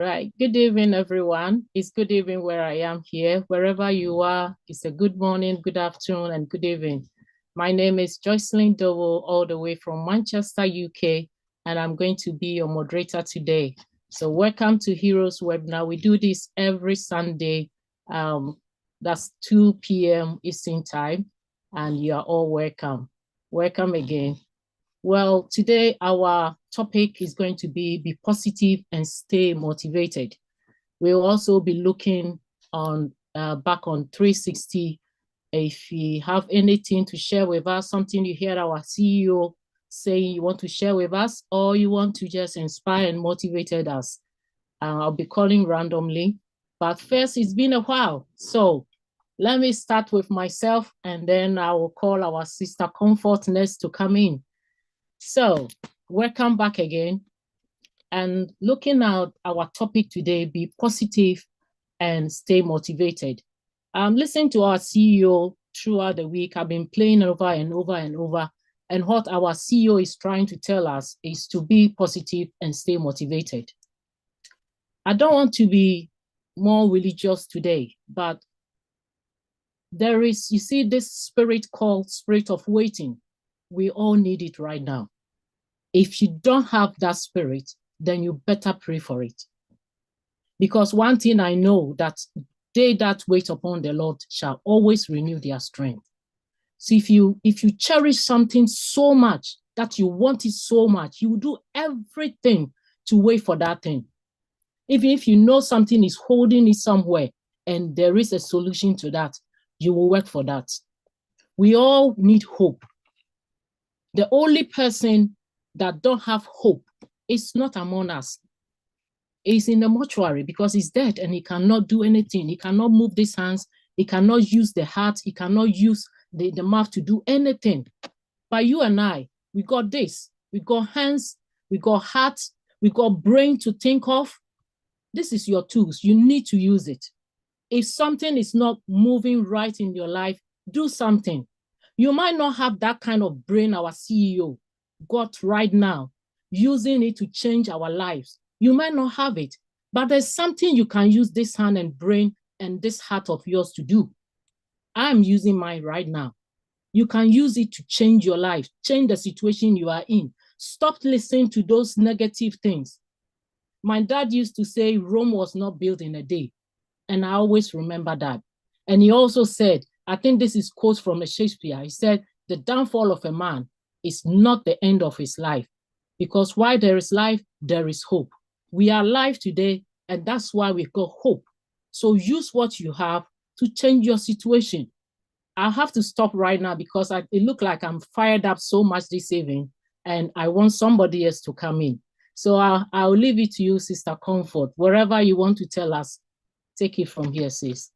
Right. Good evening, everyone. It's good evening where I am here. Wherever you are, it's a good morning, good afternoon, and good evening. My name is Joycelyn Dowo, all the way from Manchester, UK, and I'm going to be your moderator today. So welcome to Heroes Webinar. We do this every Sunday. That's 2 p.m. Eastern Time, and you are all welcome. Welcome again. Well, today our topic is going to be positive and stay motivated. We'll also be looking on back on 360. If you have anything to share with us, something you hear our CEO saying you want to share with us, or you want to just inspire and motivate us, I'll be calling randomly. But first, it's been a while. So let me start with myself, and then I will call our sister Comfort next to come in. So welcome back again. And looking at our topic today, be positive and stay motivated. Listening to our CEO throughout the week. I've been playing over and over and over. And what our CEO is trying to tell us is to be positive and stay motivated. I don't want to be more religious today, but there is, you see, this spirit called spirit of waiting. We all need it right now. If you don't have that spirit, then you better pray for it. Because one thing I know, that they that wait upon the Lord shall always renew their strength. So if you cherish something so much, that you want it so much, you will do everything to wait for that thing. Even if you know something is holding it somewhere and there is a solution to that, you will work for that. We all need hope. The only person that don't have hope is not among us. He's in the mortuary because he's dead and he cannot do anything. He cannot move his hands. He cannot use the heart. He cannot use the mouth to do anything. But you and I, we got this. We got hands, we got heart, we got brain to think of. This is your tools. You need to use it. If something is not moving right in your life, do something. You might not have that kind of brain our CEO got right now, using it to change our lives. You might not have it, but there's something you can use this hand and brain and this heart of yours to do. I'm using mine right now. You can use it to change your life, change the situation you are in. Stop listening to those negative things. My dad used to say Rome was not built in a day. And I always remember that. And he also said, I think this is quotes from Shakespeare. He said, the downfall of a man is not the end of his life, because while there is life, there is hope. We are alive today, and that's why we've got hope. So use what you have to change your situation. I have to stop right now because it looks like I'm fired up so much this evening, and I want somebody else to come in. So I'll leave it to you, Sister Comfort. Wherever you want to tell us, take it from here, sis.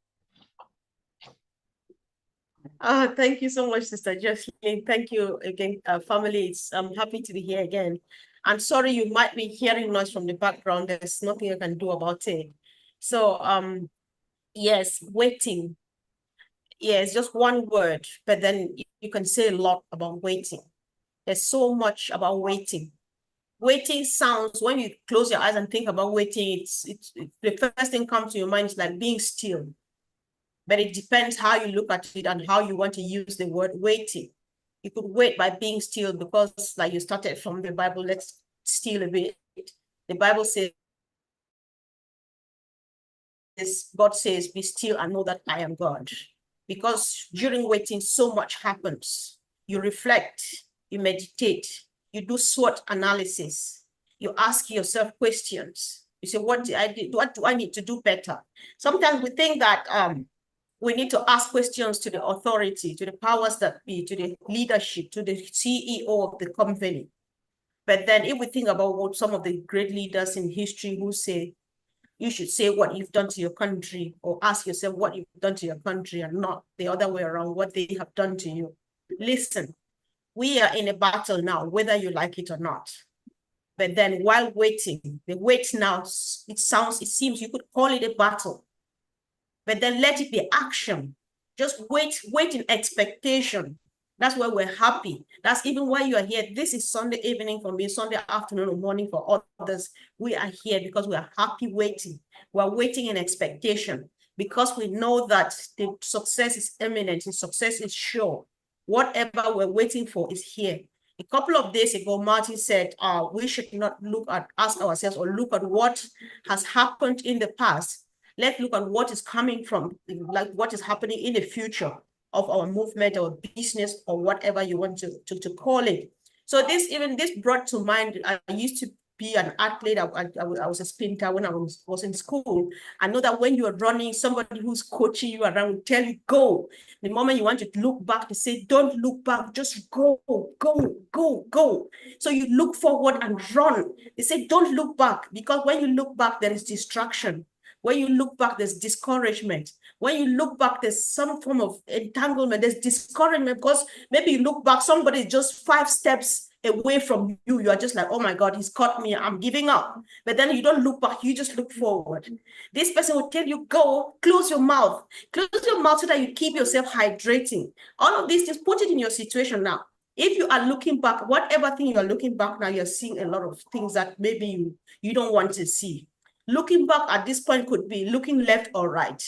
Thank you so much, Sister Jocelyn. Thank you again, family. I'm happy to be here again. I'm sorry you might be hearing noise from the background. There's nothing I can do about it. So, yes, waiting. Yes, just one word, but then you can say a lot about waiting. There's so much about waiting. Waiting sounds, when you close your eyes and think about waiting, it's the first thing comes to your mind is like being still. But it depends how you look at it and how you want to use the word waiting. You could wait by being still because, like you started from the Bible, let's steal a bit. The Bible says, God says, be still and know that I am God. Because during waiting, so much happens. You reflect, you meditate, you do SWOT analysis, you ask yourself questions. You say, what do I do? What do I need to do better? Sometimes we think that we need to ask questions to the authority, to the powers that be, to the leadership, to the CEO of the company. But then if we think about what some of the great leaders in history who say, you should say what you've done to your country, or ask yourself what you've done to your country, and not the other way around, what they have done to you. Listen, we are in a battle now, whether you like it or not. But then while waiting, the wait now, it seems you could call it a battle. But then let it be action. Just wait in expectation. That's why we're happy. That's even why you are here. This is Sunday evening for me, Sunday afternoon or morning for others. We are here because we are happy waiting. We're waiting in expectation because we know that the success is imminent, the success is sure. Whatever we're waiting for is here. A couple of days ago, Martin said, we should not ask ourselves or look at what has happened in the past. Let's look at what is coming from, like what is happening in the future of our movement or business or whatever you want to call it. So this brought to mind, I used to be an athlete. I was a sprinter when I was in school. I know that when you're running, somebody who's coaching you around will tell you, go. The moment you want to look back, they say, don't look back, just go, go, go, go. So you look forward and run. They say, don't look back, because when you look back, there is distraction. When you look back, there's discouragement. When you look back, there's some form of entanglement, there's discouragement, because maybe you look back, somebody is just 5 steps away from you. You are just like, oh my God, he's caught me, I'm giving up. But then you don't look back, you just look forward. This person will tell you, go, close your mouth so that you keep yourself hydrating. All of this, just put it in your situation now. If you are looking back, whatever thing you are looking back now, you're seeing a lot of things that maybe you don't want to see. Looking back at this point could be looking left or right,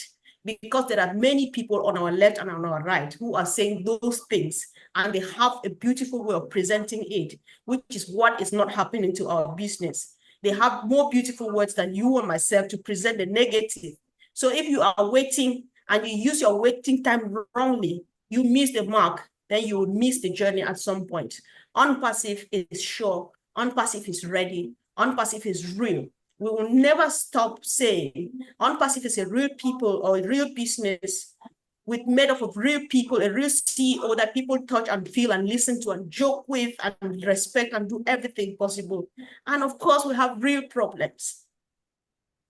because there are many people on our left and on our right who are saying those things, and they have a beautiful way of presenting it, which is what is not happening to our business. They have more beautiful words than you and myself to present the negative. So if you are waiting and you use your waiting time wrongly, you miss the mark, then you will miss the journey at some point. ONPASSIVE is sure, ONPASSIVE is ready, ONPASSIVE is real. We will never stop saying ONPASSIVE is a real people or a real business made up of real people, a real CEO that people touch and feel and listen to and joke with and respect and do everything possible. And of course, we have real problems.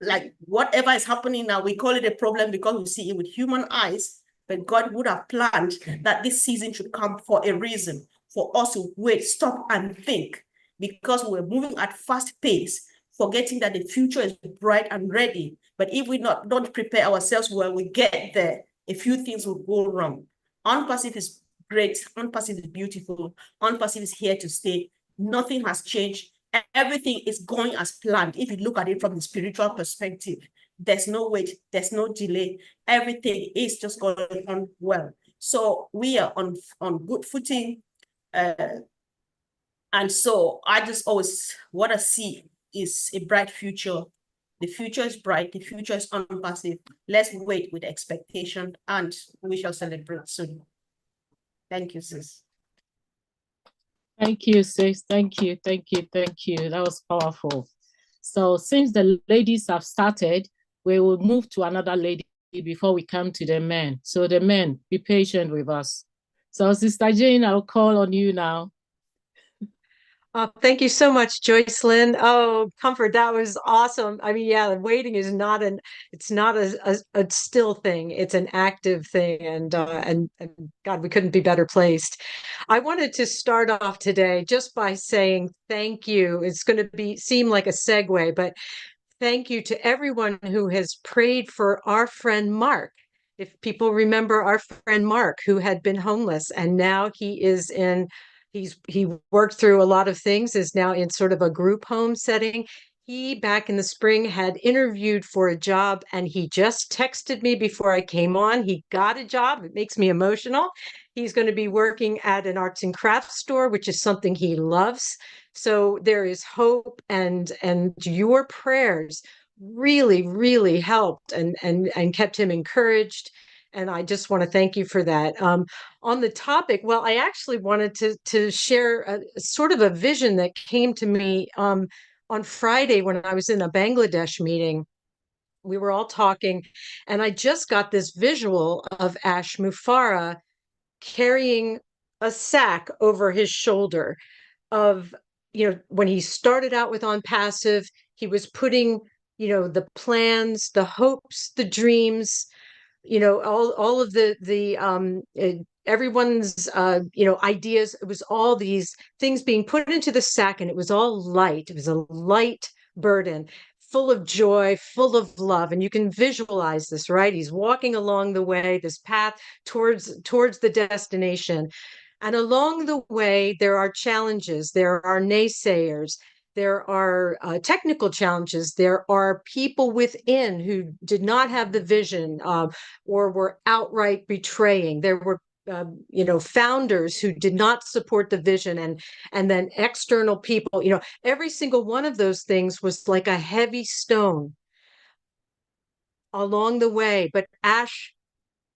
Like whatever is happening now, we call it a problem because we see it with human eyes, but God would have planned that this season should come for a reason, for us to wait, stop and think, because we're moving at fast pace, forgetting that the future is bright and ready. But if we don't prepare ourselves when we get there, a few things will go wrong. ONPASSIVE is great. ONPASSIVE is beautiful. ONPASSIVE is here to stay. Nothing has changed. Everything is going as planned. If you look at it from the spiritual perspective, there's no wait, there's no delay. Everything is just going on well. So we are on good footing. And so I just always, what I see is a bright future. The future is bright. The future is ONPASSIVE. Let's wait with expectation, and we shall celebrate soon. Thank you, sis. Thank you, sis. Thank you, thank you, thank you. That was powerful. So since the ladies have started, we will move to another lady before we come to the men. So the men, be patient with us. So Sister Jane, I'll call on you now. Thank you so much, Joycelyn. Oh, Comfort, that was awesome. I mean, yeah, waiting is not it's not a still thing. It's an active thing. And God, we couldn't be better placed. I wanted to start off today just by saying thank you. It's going to seem like a segue, but thank you to everyone who has prayed for our friend Mark. If people remember our friend Mark, who had been homeless, and now he worked through a lot of things, is now in sort of a group home setting. He, back in the spring, had interviewed for a job, and he just texted me before I came on. He got a job. It makes me emotional. He's going to be working at an arts and crafts store, which is something he loves. So there is hope, and your prayers really, really helped and kept him encouraged. And I just want to thank you for that. On the topic, well, I actually wanted to share a sort of a vision that came to me on Friday when I was in a Bangladesh meeting. We were all talking, and I just got this visual of Ash Mufara carrying a sack over his shoulder of, when he started out with ONPASSIVE, he was putting, the plans, the hopes, the dreams, all of everyone's ideas. It was all these things being put into the sack, and it was all light. It was a light burden, full of joy, full of love. And you can visualize this, right? He's walking along the way, this path towards the destination. And along the way, there are challenges, there are naysayers, there are technical challenges, there are people within who did not have the vision or were outright betraying. There were founders who did not support the vision, and then external people. Every single one of those things was like a heavy stone along the way. But Ash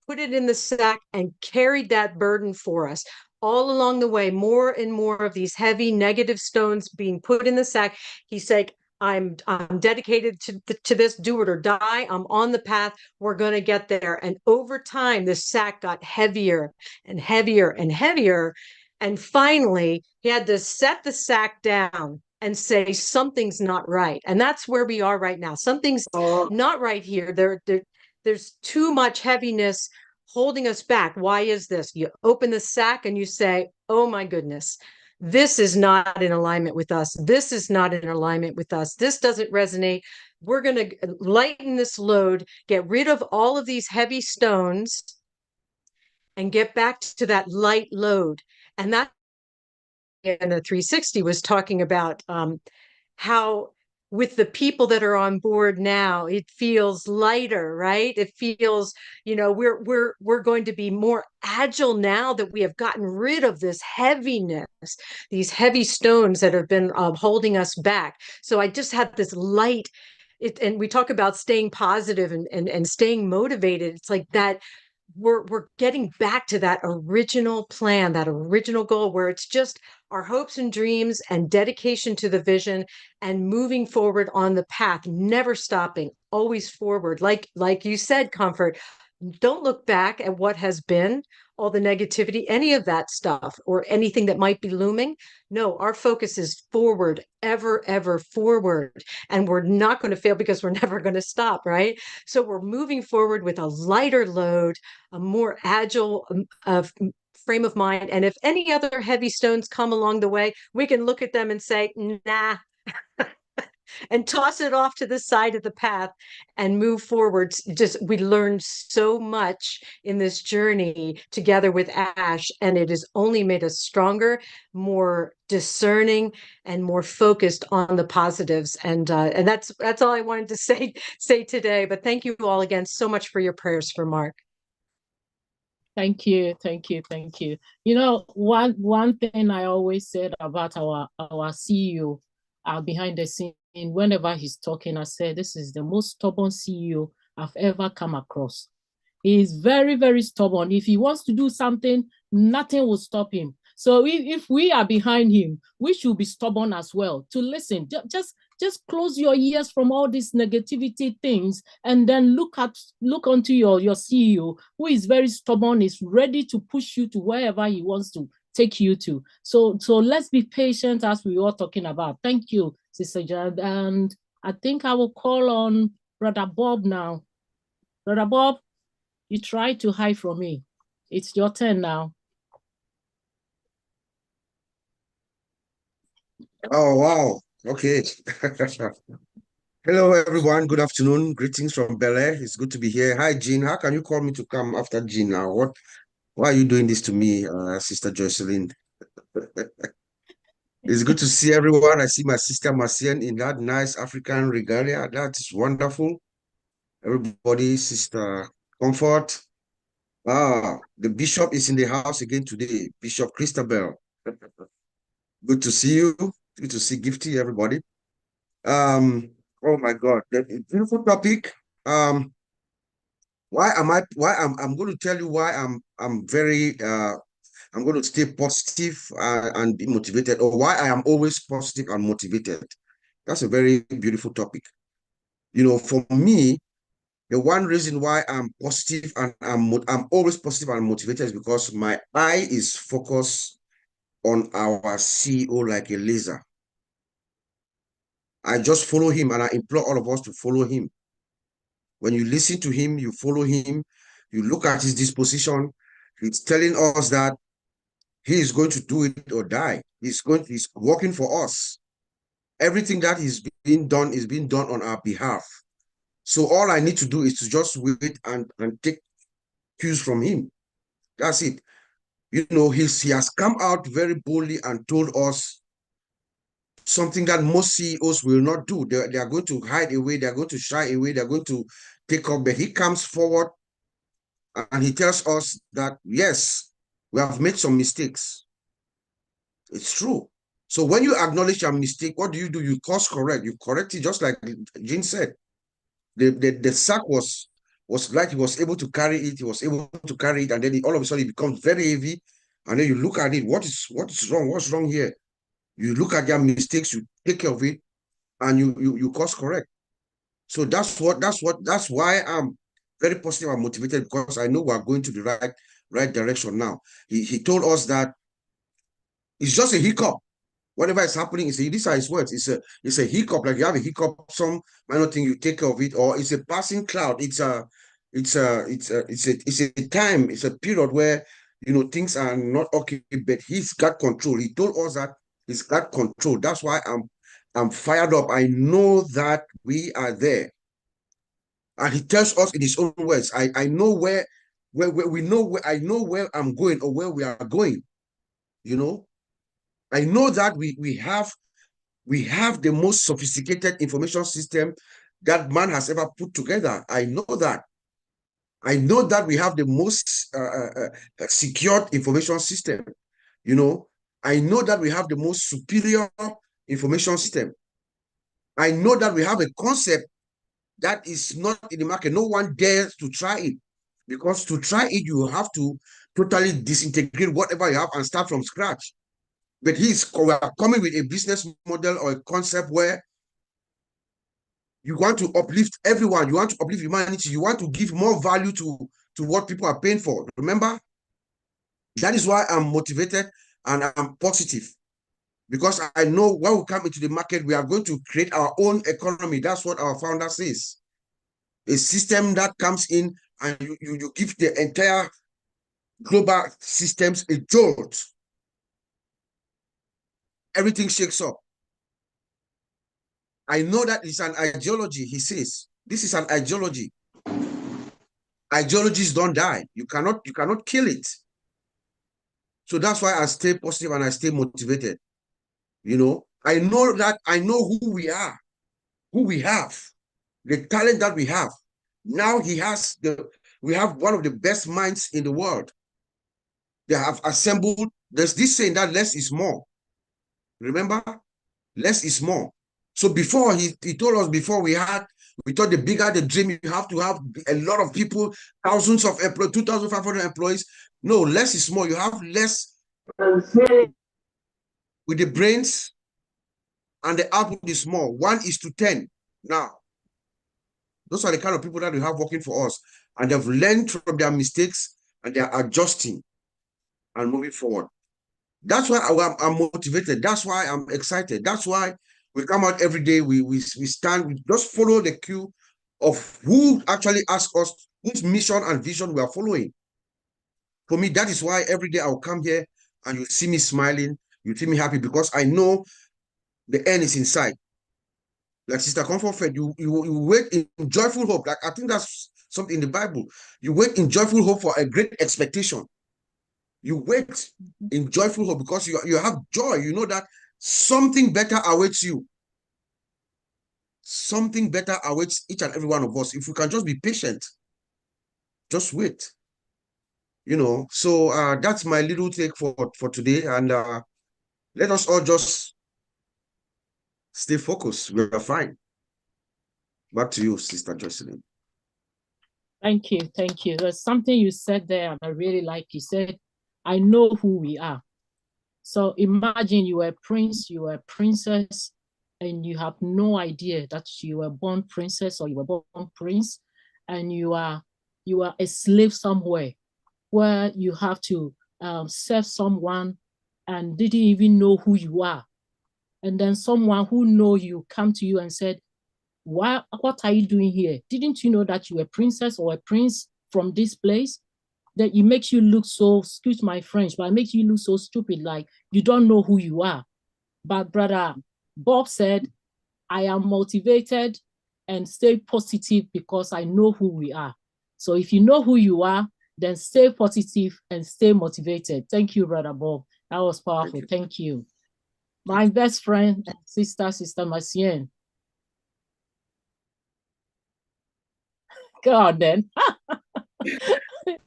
put it in the sack and carried that burden for us all along the way. More and more of these heavy negative stones being put in the sack. He's like, I'm dedicated to this, do it or die. I'm on the path. We're going to get there. And over time, the sack got heavier and heavier and heavier. And finally, he had to set the sack down and say, something's not right. And that's where we are right now. Something's not right here. There's too much heaviness holding us back. Why is this? You open the sack and you say, oh my goodness, this is not in alignment with us. This is not in alignment with us. This doesn't resonate. We're going to lighten this load, get rid of all of these heavy stones, and get back to that light load. And that in the 360 was talking about how with the people that are on board now, it feels lighter, right? It feels, we're going to be more agile now that we have gotten rid of this heaviness, these heavy stones that have been holding us back. So I just had this light. And we talk about staying positive and staying motivated. It's like that we're getting back to that original plan, that original goal, where it's just our hopes and dreams and dedication to the vision and moving forward on the path, never stopping, always forward. Like you said, Comfort, don't look back at what has been, all the negativity, any of that stuff, or anything that might be looming. No, our focus is forward, ever forward. And we're not going to fail because we're never going to stop, right? So we're moving forward with a lighter load, a more agile frame of mind. And if any other heavy stones come along the way, we can look at them and say, nah, and toss it off to the side of the path and move forward. We learned so much in this journey together with Ash, and it has only made us stronger, more discerning, and more focused on the positives. And that's all I wanted to say today. But thank you all again so much for your prayers for Mark. Thank you. One thing I always said about our CEO behind the scene, whenever he's talking, I said, this is the most stubborn CEO I've ever come across. He is very, very stubborn. If he wants to do something, nothing will stop him. So if we are behind him, we should be stubborn as well to listen. Just close your ears from all these negativity things and then look onto your CEO, who is very stubborn, is ready to push you to wherever he wants to take you to. So let's be patient, as we were talking about. Thank you, Sister Jad. And I think I will call on Brother Bob now. Brother Bob, you tried to hide from me. It's your turn now. Oh, wow. Okay. Hello, everyone. Good afternoon. Greetings from Bel Air. It's good to be here. Hi, Jean. How can you call me to come after Jean now? Why are you doing this to me, Sister Jocelyn? It's good to see everyone. I see my sister Marcian in that nice African regalia. That is wonderful. Everybody, Sister Comfort. The bishop is in the house again today. Bishop Christabel. Good to see you. Good to see Gifty, everybody. Oh my God, that is a beautiful topic. I'm going to tell you why I'm very I'm going to stay positive and be motivated, or why I am always positive and motivated. That's a very beautiful topic. For me, the one reason why I'm positive and I'm always positive and motivated is because my eye is focused on our CEO like a laser. I just follow him, and I implore all of us to follow him. When you listen to him, you follow him, you look at his disposition, he's telling us that he is going to do it or die. He's working for us. Everything that is being done is being done on our behalf. So all I need to do is to just wait and take cues from him. That's it. You know, he has come out very boldly and told us something that most CEOs will not do. They are going to hide away, they're going to shy away, they're going to take up, but he comes forward and he tells us that, yes, we have made some mistakes. It's true. So when you acknowledge your mistake, what do? You course correct. You correct it, just like Jean said. The sack was like he was able to carry it. He was able to carry it, and then all of a sudden it becomes very heavy. And then you look at it. What is wrong? What's wrong here? You look at your mistakes. You take care of it, and you course correct. So that's why I'm very positive and motivated, because I know we're going to the right direction now. He told us that it's just a hiccup. Whatever is happening, these are his words. It's a hiccup. Like you have a hiccup, some minor thing, you take care of it, or it's a passing cloud. It's a time, it's a period where things are not okay, but he's got control. He told us that he's got control. That's why I'm fired up. I know that we are there. And he tells us in his own words, I know where we know where I know where I'm going, or where we are going. I know that we have the most sophisticated information system that man has ever put together. I know that. I know that we have the most secured information system. I know that we have the most superior information system. I know that we have a concept that is not in the market. No one dares to try it, because to try it, you have to totally disintegrate whatever you have and start from scratch. But we are coming with a business model or a concept where you want to uplift everyone. You want to uplift humanity. You want to give more value to what people are paying for. Remember? That is why I'm motivated and I'm positive. Because I know when we come into the market, we are going to create our own economy. That's what our founder says. A system that comes in and you give the entire global systems a jolt. Everything shakes up. I know that it's an ideology, he says. This is an ideology. Ideologies don't die. You cannot kill it. So that's why I stay positive and I stay motivated. I know that I know who we are, who we have, the talent that we have. Now we have one of the best minds in the world. They have assembled. There's this saying that less is more. Remember? Less is more. So before he told us, before we thought the bigger the dream, you have to have a lot of people, thousands of employees, 2,500 employees. No, less is more. You have less with the brains, and the output is more. 1:10 now. Those are the kind of people that we have working for us, and they've learned from their mistakes and they're adjusting and moving forward. That's why I'm motivated. That's why I'm excited. That's why we come out every day. We stand. We just follow the cue of who actually asks us, whose mission and vision we are following. For me, that is why every day I'll come here and you see me smiling. You see me happy, because I know the end is in sight. Like Sister Comfort said, you wait in joyful hope. Like, I think that's something in the Bible. You wait in joyful hope for a great expectation. You wait in joyful hope because you have joy. You know that something better awaits you. Something better awaits each and every one of us. If we can just be patient, just wait. So that's my little take for today. And let us all just stay focused. We're fine. Back to you, Sister Jocelyn. Thank you. Thank you. There's something you said there I really like. You said, I know who we are. So imagine you were a prince, you were a princess, and you have no idea that you were born princess or you were born prince, and you are a slave somewhere where you have to serve someone and didn't even know who you are. And then someone who know you come to you and said, what are you doing here? Didn't you know that you were a princess or a prince from this place? That it makes you look so, excuse my French, but it makes you look so stupid, like you don't know who you are. But Brother Bob said, I am motivated and stay positive because I know who we are. So if you know who you are, then stay positive and stay motivated. Thank you, Brother Bob. That was powerful. Thank you. My best friend and Sister Marcienne. Go on then.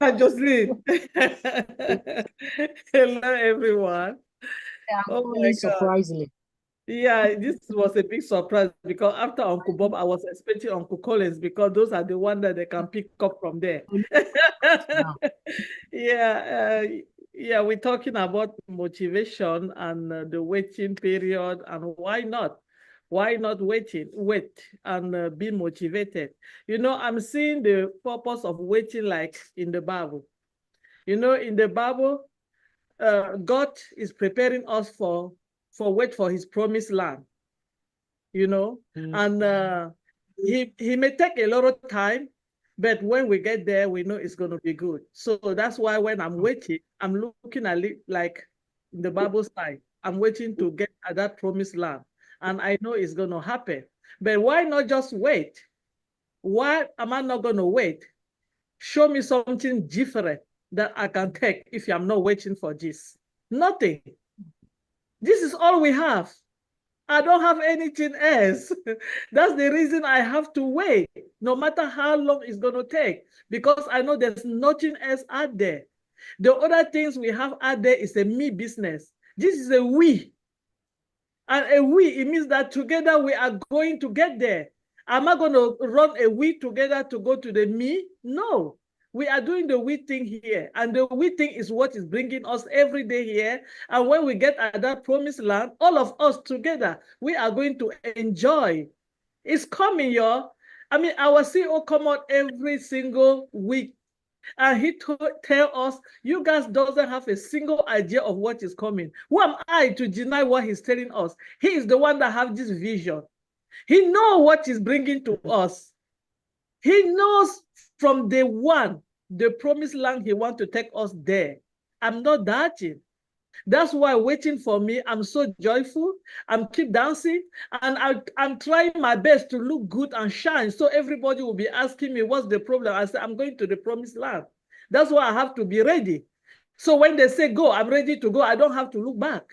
Jocelyn. Hello, everyone. Yeah, oh my God. surprisingly. Yeah, this was a big surprise because after Uncle Bob, I was expecting Uncle Collins because those are the ones that they can pick up from there. Wow. Yeah, we're talking about motivation and the waiting period and why not? Why not wait and be motivated? You know, I'm seeing the purpose of waiting like in the Bible. You know, in the Bible, God is preparing us for wait for his promised land, you know, and he may take a lot of time, but when we get there, we know it's going to be good. So that's why when I'm waiting, I'm looking at it like the Bible side. I'm waiting to get at that promised land, and I know it's going to happen. But why not just wait? Why am I not going to wait? Show me something different that I can take if I'm not waiting for this. Nothing. This is all we have. I don't have anything else. That's the reason I have to wait, no matter how long it's going to take, because I know there's nothing else out there. The other things we have out there is a me business. This is a we. And a we, it means that together we are going to get there. Am I going to run a we together to go to the me? No. We are doing the we thing here. And the we thing is what is bringing us every day here. And when we get at that promised land, all of us together, we are going to enjoy. It's coming, y'all. I mean, our CEO come out every single week. And he tell us, you guys doesn't have a single idea of what is coming. Who am I to deny what he's telling us? He is the one that have this vision. He knows what he's bringing to us. He knows from day one, the promised land he wants to take us there. I'm not doubting. That's why waiting for me, I'm so joyful. I'm keep dancing and I'm trying my best to look good and shine. So everybody will be asking me, what's the problem? I say, I'm going to the promised land. That's why I have to be ready. So when they say go, I'm ready to go. I don't have to look back.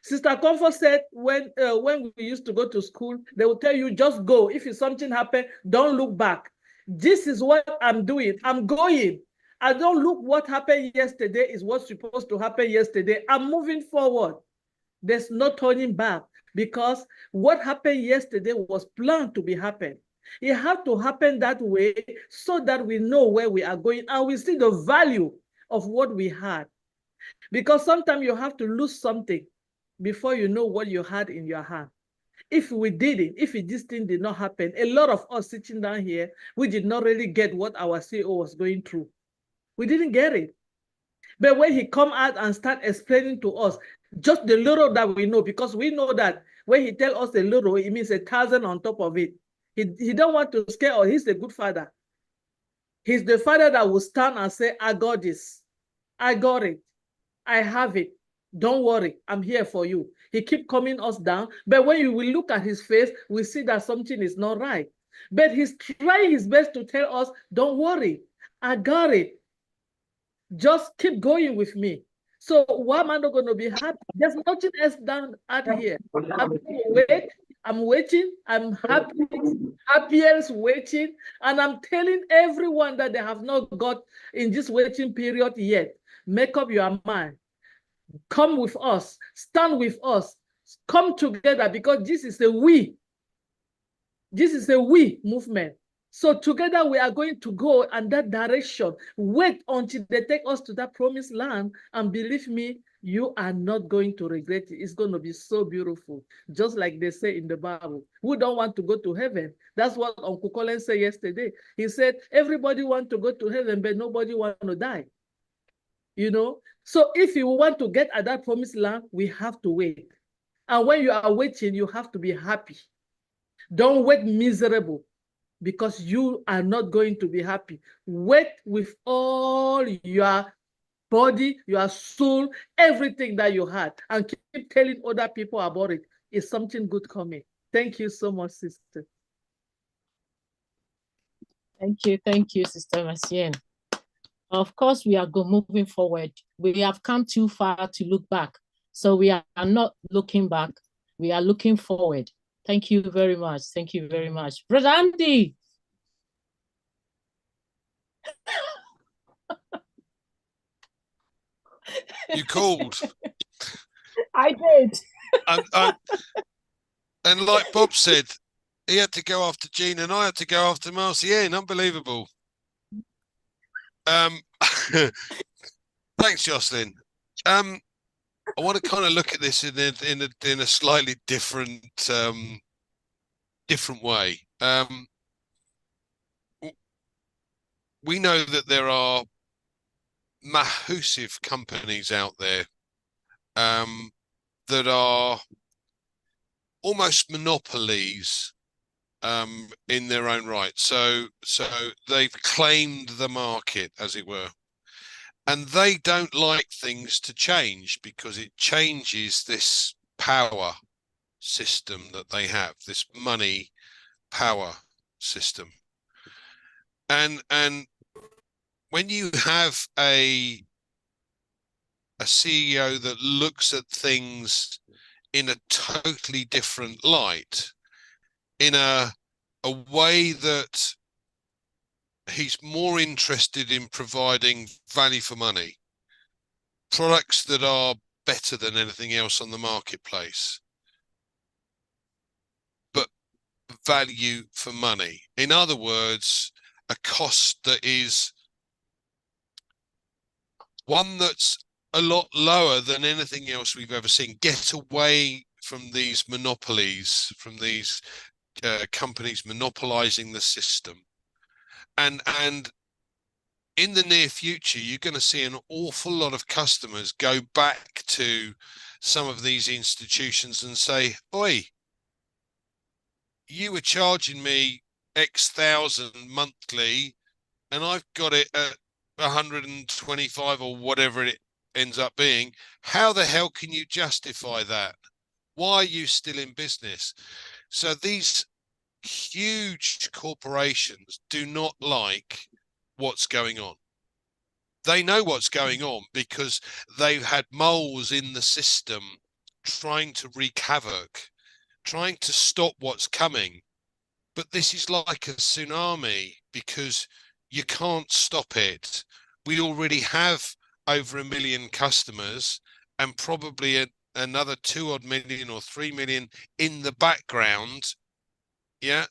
Sister Comfort said when we used to go to school, they will tell you just go. If something happen, don't look back. This is what I'm doing. I'm going. I don't look what happened yesterday is what's supposed to happen yesterday. I'm moving forward. There's no turning back because what happened yesterday was planned to be happen. It had to happen that way so that we know where we are going and we see the value of what we had. Because sometimes you have to lose something before you know what you had in your hand. If we didn't, if this thing did not happen, a lot of us sitting down here, we did not really get what our CEO was going through. We didn't get it. But when he come out and start explaining to us just the little that we know, because we know that when he tell us a little, it means 1,000 on top of it. He don't want to scare us. He's a good father. He's the father that will stand and say, I got this. I got it. I have it. Don't worry. I'm here for you. He keep coming us down. But when you will look at his face, we see that something is not right. But he's trying his best to tell us, don't worry. I got it. Just keep going with me. So why am I not going to be happy? There's nothing else done out here. I'm going to wait. I'm waiting. I'm happy. Happiest waiting. And I'm telling everyone that they have not got in this waiting period yet. Make up your mind. Come with us. Stand with us. Come together because this is a we. This is a we movement. So together we are going to go in that direction. Wait until they take us to that promised land. And believe me, you are not going to regret it. It's going to be so beautiful. Just like they say in the Bible. We don't want to go to heaven. That's what Uncle Colin said yesterday. He said, everybody wants to go to heaven, but nobody wants to die. You know? So if you want to get at that promised land, we have to wait. And when you are waiting, you have to be happy. Don't wait miserable, because you are not going to be happy. Wait with all your body, your soul, everything that you had, and keep telling other people about it. Is something good coming. Thank you so much, sister. Thank you, Sister Marcienne. Of course, we are moving forward. We have come too far to look back. So we are not looking back. We are looking forward. Thank you very much. Thank you very much. Brother Andy. You called. I did. And like Bob said, he had to go after Gene and I had to go after Marcienne. Unbelievable. Thanks, Jocelyn. I want to kind of look at this in a slightly different way. We know that there are massive companies out there that are almost monopolies in their own right. So they've claimed the market, as it were. And they don't like things to change because it changes this power system that they have, this money power system. And when you have a CEO that looks at things in a totally different light, in a way that he's more interested in providing value for money, products that are better than anything else on the marketplace, but value for money. In other words, a cost that is one that's a lot lower than anything else we've ever seen. Get away from these monopolies, from these companies monopolizing the system. And in the near future, you're going to see an awful lot of customers go back to some of these institutions and say, oi, you were charging me X thousand monthly and I've got it at 125 or whatever it ends up being. How the hell can you justify that? Why are you still in business? So these huge corporations do not like what's going on. They know what's going on because they've had moles in the system trying to wreak havoc, trying to stop what's coming. But this is like a tsunami because you can't stop it. We already have over 1 million customers and probably another 2 odd million or 3 million in the background, yeah,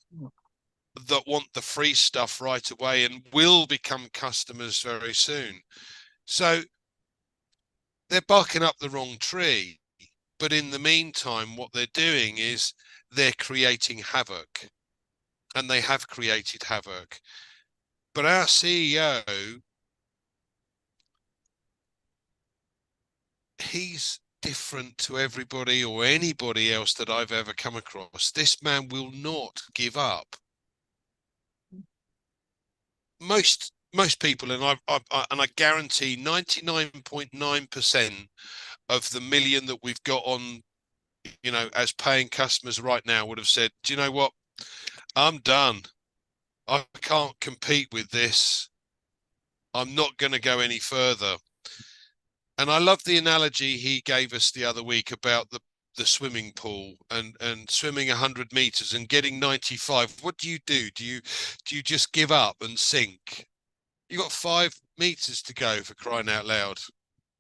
that want the free stuff right away and will become customers very soon. So they're barking up the wrong tree. But in the meantime, what they're doing is they're creating havoc, and they have created havoc. But our CEO, he's different to everybody or anybody else that I've ever come across. This man will not give up. Most people, and I guarantee 99.9% of the million that we've got on, you know, as paying customers right now would have said, do you know what? I'm done. I can't compete with this. I'm not going to go any further. And I love the analogy he gave us the other week about the swimming pool and swimming 100 meters and getting 95. What do? Do you just give up and sink? You got 5 meters to go, for crying out loud.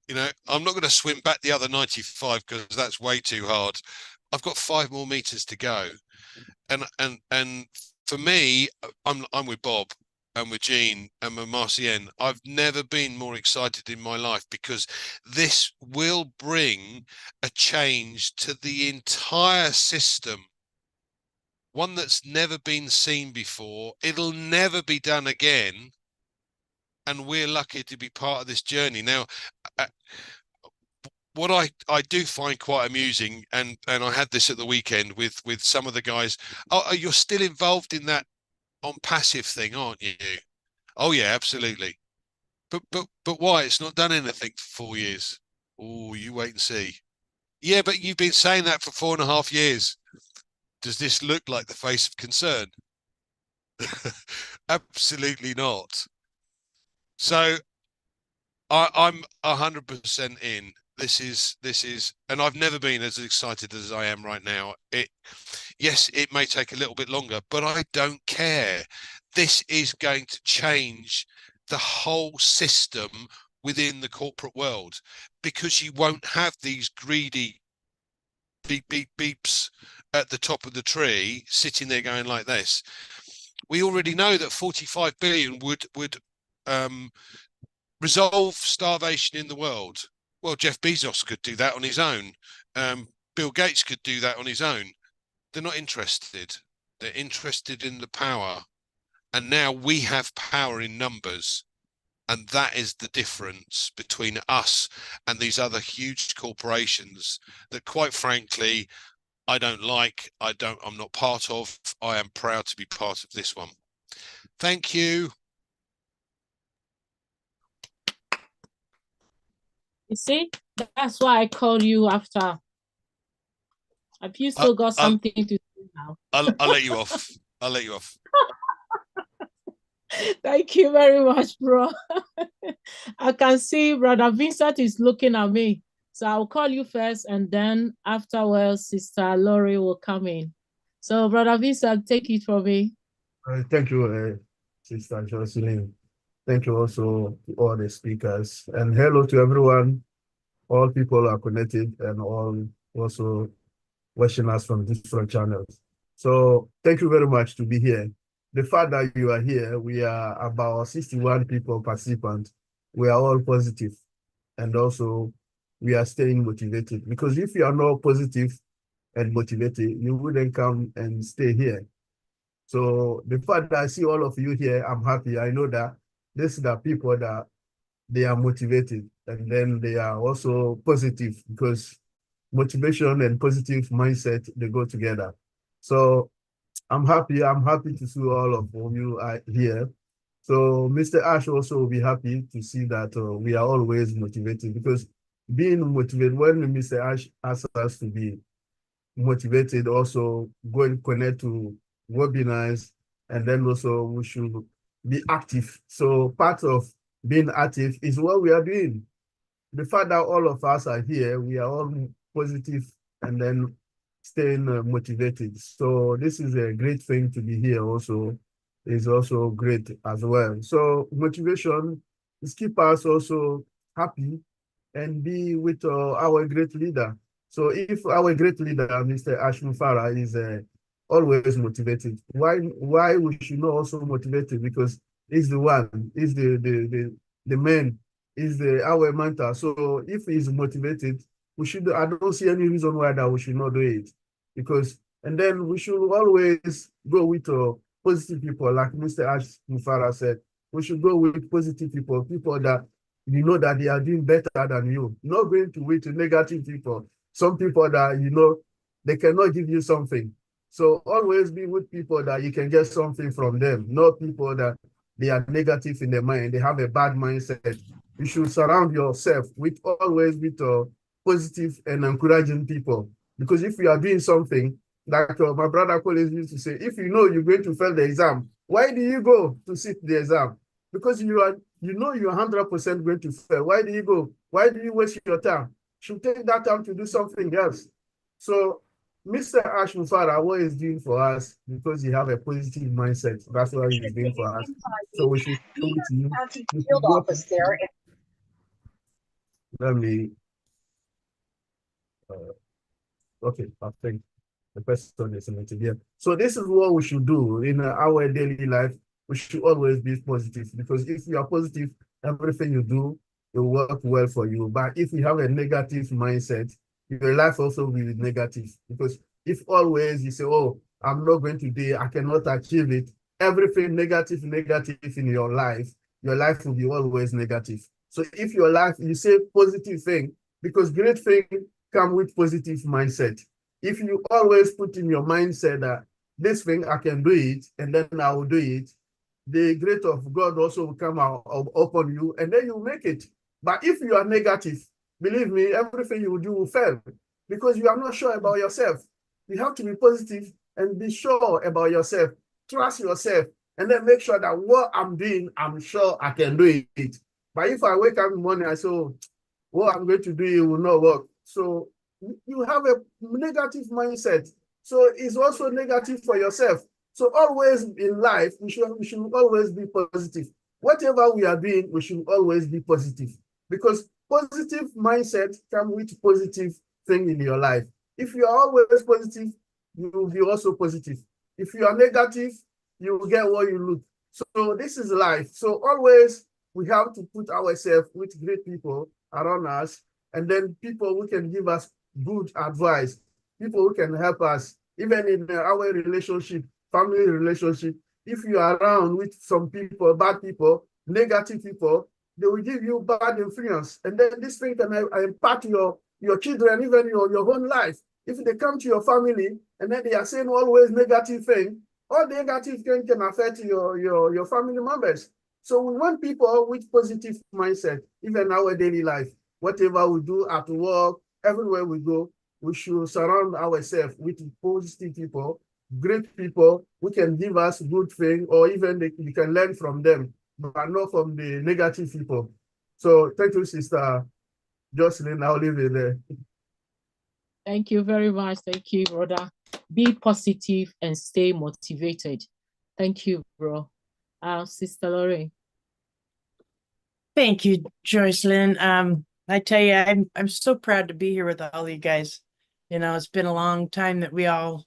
You know, I'm not going to swim back the other 95 because that's way too hard. I've got 5 more meters to go. And for me, I'm with Bob and with Gene and with Marcienne. I've never been more excited in my life because this will bring a change to the entire system, one that's never been seen before. It'll never be done again. And we're lucky to be part of this journey. Now, what I do find quite amusing, and I had this at the weekend with some of the guys. Oh, you're still involved in that ONPASSIVE thing, aren't you? Oh yeah, absolutely. But why? It's not done anything for 4 years. Oh, you wait and see. Yeah, but you've been saying that for 4.5 years. Does this look like the face of concern? Absolutely not. So I'm 100% in. This is, and I've never been as excited as I am right now. Yes, it may take a little bit longer, but I don't care. This is going to change the whole system within the corporate world, because you won't have these greedy beeps at the top of the tree sitting there going like this. We already know that 45 billion would resolve starvation in the world. Well, Jeff Bezos could do that on his own. Bill Gates could do that on his own. They're not interested. They're interested in the power. And now we have power in numbers. And that is the difference between us and these other huge corporations that, quite frankly, I don't like. I'm not part of. I am proud to be part of this one. Thank you. You see, that's why I called you after. Have you still got something to say now? I'll let you off. I'll let you off. Thank you very much, bro. I can see Brother Vincent is looking at me. So I'll call you first, and then afterwards, Sister Lori will come in. So, Brother Vincent, take it from me. Thank you, Sister Jocelyn. Thank you also to all the speakers. And hello to everyone. All people are connected and all also watching us from different channels. So thank you very much to be here. The fact that you are here, we are about 61 people participants. We are all positive, and also we are staying motivated, because if you are not positive and motivated, you wouldn't come and stay here. So the fact that I see all of you here, I'm happy. I know that these are the people that they are motivated, and then they are also positive, because motivation and positive mindset, they go together. So I'm happy to see all of you are here. So Mr. Ash also will be happy to see that we are always motivated, because being motivated, when Mr. Ash asks us to be motivated, also go and connect to webinars, and then also we should be active. So part of being active is what we are doing. The fact that all of us are here, we are all positive and then staying motivated. So this is a great thing to be here also, is also great as well. So motivation is keep us also happy and be with our great leader. So if our great leader, Mr. Ash Mufara, is always motivated, why we should not also motivated? Because he's the one, he's the man, is our mentor. So if he's motivated, we should, I don't see any reason why that we should not do it. Because, and then we should always go with positive people, like Mr. Ash Mufara said. We should go with positive people, people that you know that they are doing better than you. Not going to wait to negative people. Some people that you know they cannot give you something. So always be with people that you can get something from them, not people that they are negative in their mind, they have a bad mindset. You should surround yourself with always with positive and encouraging people. Because if you are doing something, like my brother colleagues used to say, if you know you're going to fail the exam, why do you go to sit the exam? Because you know you're 100% going to fail. Why do you go? Why do you waste your time? You should take that time to do something else. So Mr. Ash Mufara, what he's doing for us, because he have a positive mindset, that's what he's doing for us. So we should show it to you. Field office there. Let me. Okay, I think the person is selected here. So this is what we should do in our daily life. We should always be positive, because if you are positive, everything you do will work well for you. But if you have a negative mindset, your life also will be negative. Because if always you say, oh, I'm not going to do, I cannot achieve it, everything negative in your life will be always negative. So if your life, you say positive thing, because great thing come with positive mindset. If you always put in your mindset that this thing, I can do it, and then I will do it, the grace of God also will come out upon you, and then you make it. But if you are negative, believe me, everything you will do will fail, because you are not sure about yourself. You have to be positive and be sure about yourself. Trust yourself, and then make sure that what I'm doing, I'm sure I can do it. But if I wake up in the morning, I say, oh, what I'm going to do, it will not work. So you have a negative mindset. So it's also negative for yourself. So always in life, we should always be positive. Whatever we are doing, we should always be positive, because positive mindset comes with positive thing in your life. If you are always positive, you will be also positive. If you are negative, you will get what you look. So this is life. So always we have to put ourselves with great people around us, and then people who can give us good advice, people who can help us, even in our relationship, family relationship. If you are around with some people, bad people, negative people, they will give you bad influence. And then this thing can impact your children, even your own life. If they come to your family and then they are saying always negative thing, all negative thing can affect your family members. So we want people with positive mindset, even our daily life. Whatever we do at work, everywhere we go, we should surround ourselves with positive people, great people who can give us good things, or even we can learn from them, but not from the negative people. So thank you, Sister Jocelyn. I'll leave it there. Thank you very much. Thank you, brother. Be positive and stay motivated. Thank you, bro. Sister Lorraine. Thank you, Joycelyn. I tell you, I'm so proud to be here with all you guys. You know, it's been a long time that we all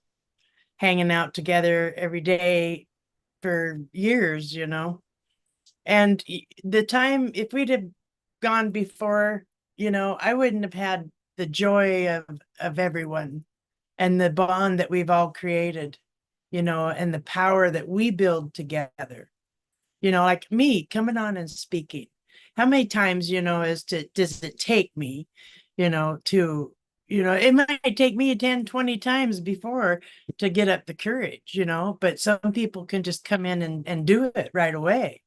hanging out together every day for years, you know. And the time, if we'd have gone before, you know, I wouldn't have had the joy of everyone and the bond that we've all created, you know, and the power that we build together. You know, like me coming on and speaking. How many times, you know, does it take me, you know, to, you know, it might take me 10, 20 times before to get up the courage, you know, but some people can just come in and do it right away.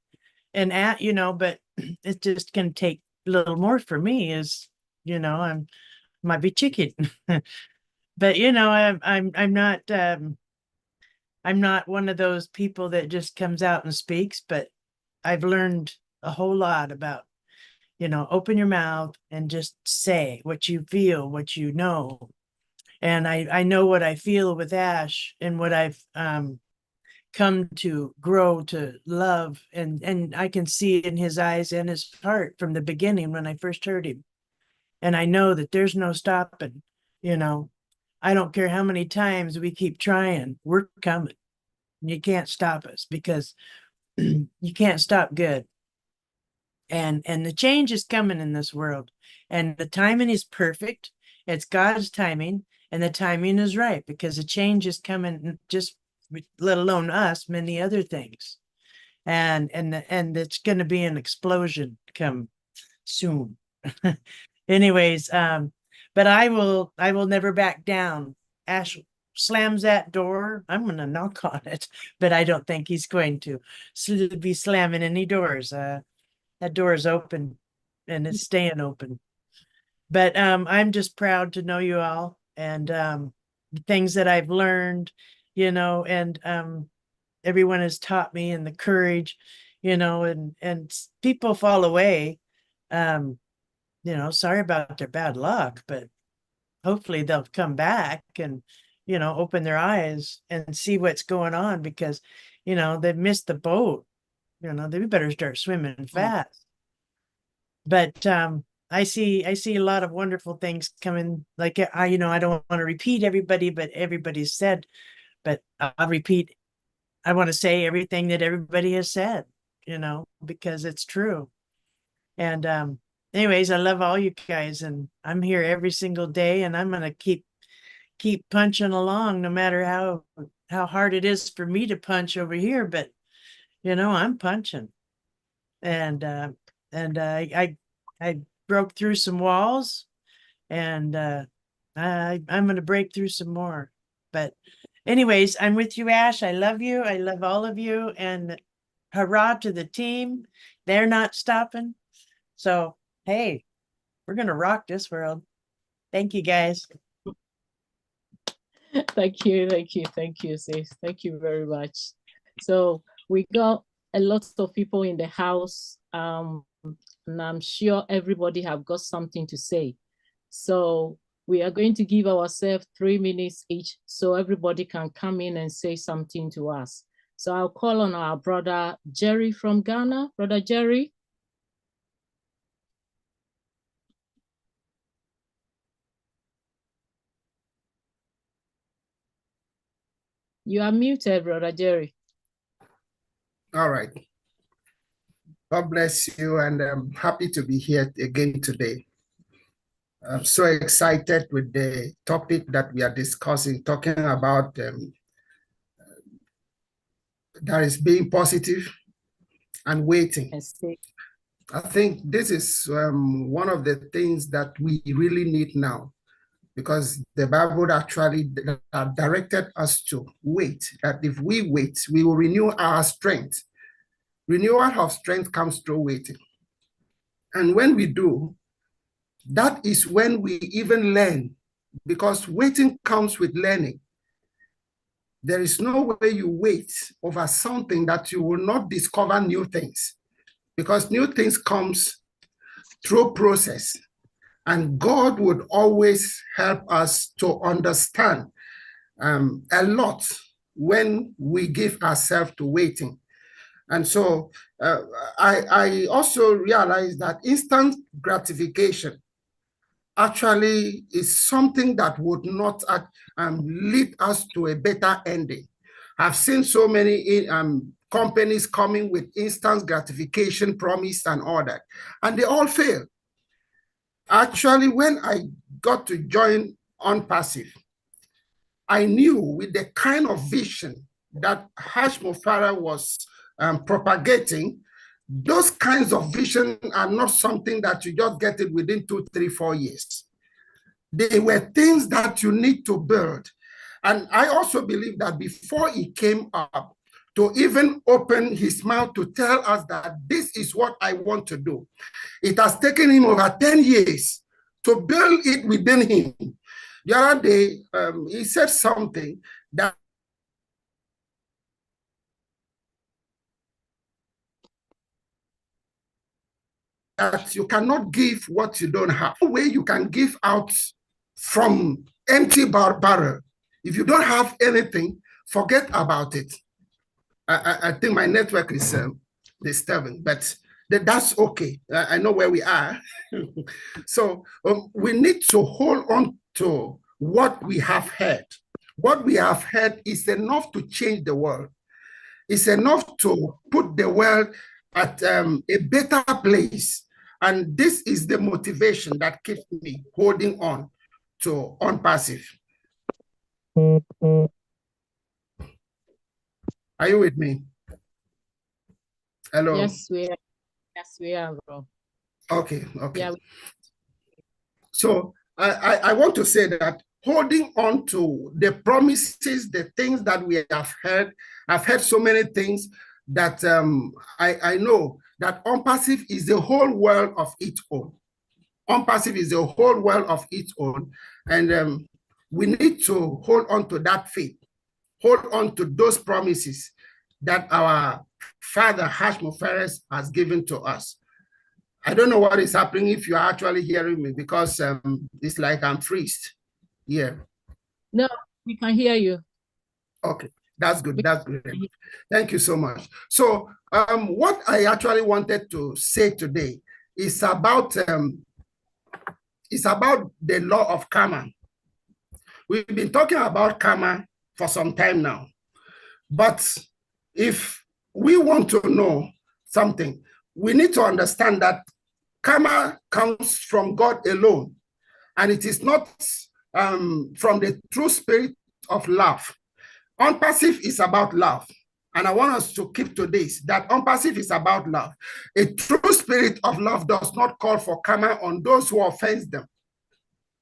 And you know, but it's just going to take a little more for me, is, you know, might be chicken, but you know, I'm not one of those people that just comes out and speaks, but I've learned a whole lot about, you know, open your mouth and just say what you feel, what you know. And I know what I feel with Ash, and what I've come to grow to love, and I can see it in his eyes and his heart from the beginning when I first heard him. And I know that there's no stopping, you know. I don't care how many times we keep trying, we're coming. You can't stop us, because you can't stop good. And the change is coming in this world, and the timing is perfect. It's God's timing, and the timing is right, because the change is coming, just let alone us, many other things. And it's going to be an explosion come soon. Anyways, but I will never back down. Ash slams that door, I'm going to knock on it, but I don't think he's going to be slamming any doors. That door is open, and it's staying open. But I'm just proud to know you all, and the things that I've learned, you know, and everyone has taught me, and the courage, you know, and people fall away. You know, sorry about their bad luck, but hopefully they'll come back and, you know, open their eyes and see what's going on, because, you know, they've missed the boat. You know, they better start swimming fast. But I see a lot of wonderful things coming. Like, you know, I don't want to repeat everybody, but everybody's said, but I'll repeat. I want to say everything that everybody has said, you know, because it's true. And anyways, I love all you guys, and I'm here every single day, and I'm going to keep punching along, no matter how hard it is for me to punch over here. But, you know, I'm punching. And I broke through some walls, and I'm going to break through some more. But anyways, I'm with you, Ash. I love you. I love all of you. And hurrah to the team. They're not stopping. So, hey, we're going to rock this world. Thank you, guys. Thank you, sis. Thank you very much. So we got a lot of people in the house. and I'm sure everybody have got something to say. So we are going to give ourselves 3 minutes each so everybody can come in and say something to us. So I'll call on our brother Jerry from Ghana. Brother Jerry. You are muted, Brother Jerry. All right. God bless you, and I'm happy to be here again today. I'm so excited with the topic that we are discussing, talking about that is being positive and waiting. I think this is one of the things that we really need now, because the Bible actually directed us to wait, that if we wait, we will renew our strength. Renewal of strength comes through waiting. And when we do, that is when we even learn, because waiting comes with learning. There is no way you wait over something that you will not discover new things, because new things comes through process. And God would always help us to understand a lot when we give ourselves to waiting. And so I also realized that instant gratification actually is something that would not lead us to a better ending. I've seen so many companies coming with instant gratification promise and all that, and they all fail. Actually, when I got to join ONPASSIVE, I knew with the kind of vision that Hashmofara was propagating, those kinds of vision are not something that you just get it within 2, 3, 4 years. They were things that you need to build. And I also believe that before he came up to even open his mouth to tell us that this is what I want to do, it has taken him over 10 years to build it within him. The other day, he said something that you cannot give what you don't have. The way you can give out from empty barrel. If you don't have anything, forget about it. I think my network is disturbing, but that's okay. I know where we are. So we need to hold on to what we have heard. What we have heard is enough to change the world. It's enough to put the world at a better place. And this is the motivation that keeps me holding on to ONPASSIVE. Are you with me? Hello? Yes, we are. Yes, we are, bro. Okay, okay. Yeah. So I want to say that holding on to the promises, the things that we have heard, I've heard so many things that I know that ONPASSIVE is the whole world of its own. ONPASSIVE is the whole world of its own. And we need to hold on to that faith, hold on to those promises that our father Hashmofara has given to us. I don't know what is happening if you're actually hearing me, because it's like I'm freezed here. No, we can hear you. Okay, that's good. That's good. Thank you so much. So what I actually wanted to say today is about the law of karma. We've been talking about karma for some time now, but if we want to know something, we need to understand that karma comes from God alone, and it is not from the true spirit of love. ONPASSIVE is about love, and I want us to keep to this, that ONPASSIVE is about love. A true spirit of love does not call for karma on those who offend them.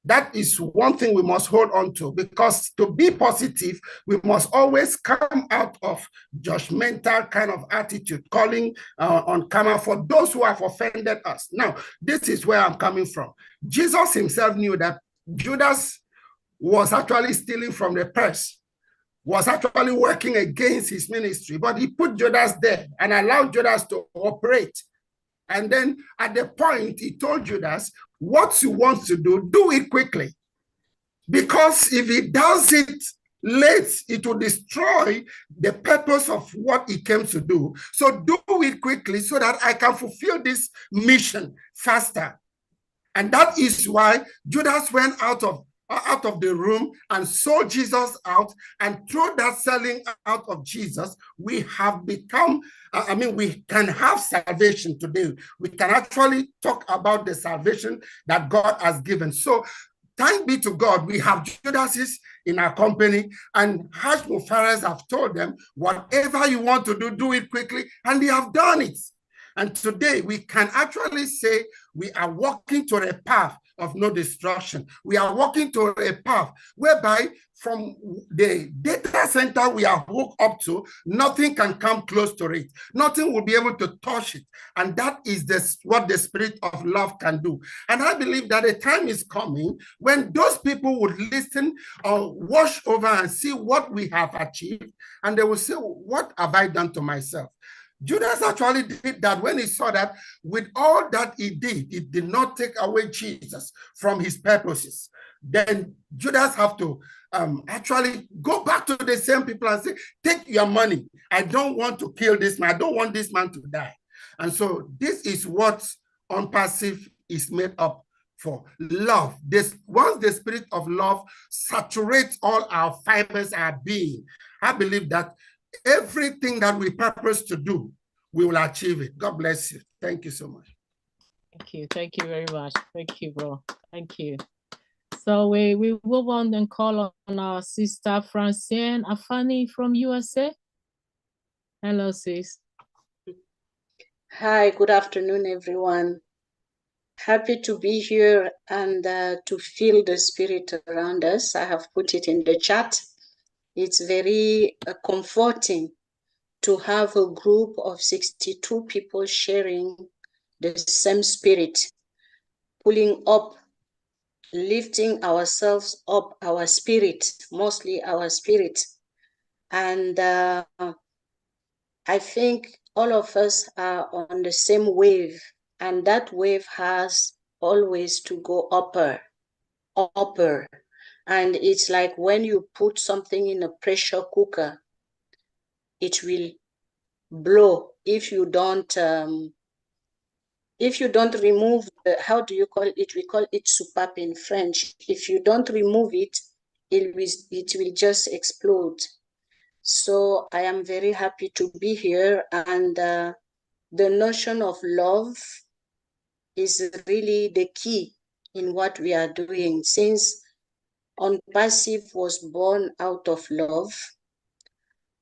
That is one thing we must hold on to, because to be positive, we must always come out of judgmental kind of attitude, calling on karma for those who have offended us. Now, this is where I'm coming from. Jesus himself knew that Judas was actually stealing from the purse, was actually working against his ministry, but he put Judas there and allowed Judas to operate. And then at the point, he told Judas, what you want to do it quickly. Because if he does it late, it will destroy the purpose of what he came to do. So do it quickly so that I can fulfill this mission faster. And that is why Judas went out of the room and sold Jesus out, and through that selling out of Jesus, we have become, we can have salvation today. We can actually talk about the salvation that God has given. So thank be to God, we have Judases in our company, and Hashmopharaohs have told them, whatever you want to do it quickly, and they have done it. And today we can actually say we are walking to a path of no destruction. We are walking to a path whereby from the data center we are hooked up to, nothing can come close to it. Nothing will be able to touch it. And that is what the spirit of love can do. And I believe that a time is coming when those people would listen or wash over and see what we have achieved, and they will say, what have I done to myself? Judas actually did that when he saw that with all that he did, it did not take away Jesus from his purposes. Then Judas have to actually go back to the same people and say, take your money. I don't want to kill this man. I don't want this man to die. And so this is what ONPASSIVE is made up for. Love. Once the spirit of love saturates all our fibers, our being, I believe that everything that we purpose to do, we will achieve it. God bless you. Thank you so much. Thank you. Thank you very much. Thank you, bro. Thank you. So we move on and call on our sister Francine Afani from USA. Hello, sis. Hi, good afternoon, everyone. Happy to be here and to feel the spirit around us. I have put it in the chat. It's very comforting to have a group of 62 people sharing the same spirit, pulling up, lifting ourselves up, our spirit, mostly our spirit. And I think all of us are on the same wave, and that wave has always to go upper. And it's like when you put something in a pressure cooker, it will blow if you don't remove the, how do you call it? We call it soupape in French. If you don't remove it, it will just explode. So I am very happy to be here, and the notion of love is really the key in what we are doing, since ONPASSIVE was born out of love.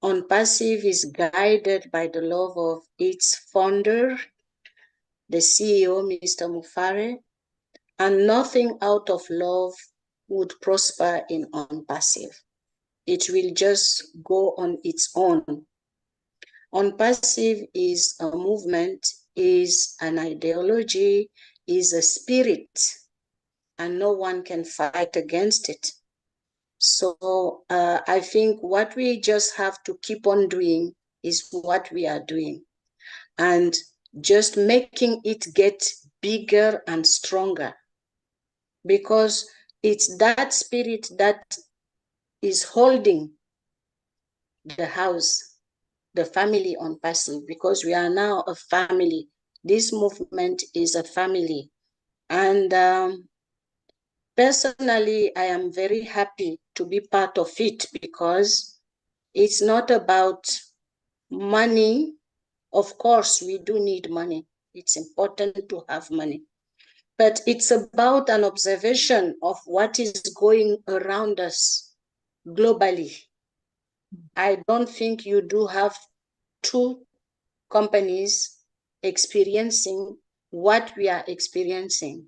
ONPASSIVE is guided by the love of its founder, the CEO, Mr. Mufare, and nothing out of love would prosper in ONPASSIVE. It will just go on its own. ONPASSIVE is a movement, is an ideology, is a spirit, and no one can fight against it. So I think what we just have to keep on doing is what we are doing, and just making it get bigger and stronger, because it's that spirit that is holding the house, the family ONPASSIVE, because we are now a family. This movement is a family. And personally, I am very happy to be part of it, because it's not about money. Of course, we do need money. It's important to have money. But it's about an observation of what is going around us globally. I don't think you do have two companies experiencing what we are experiencing.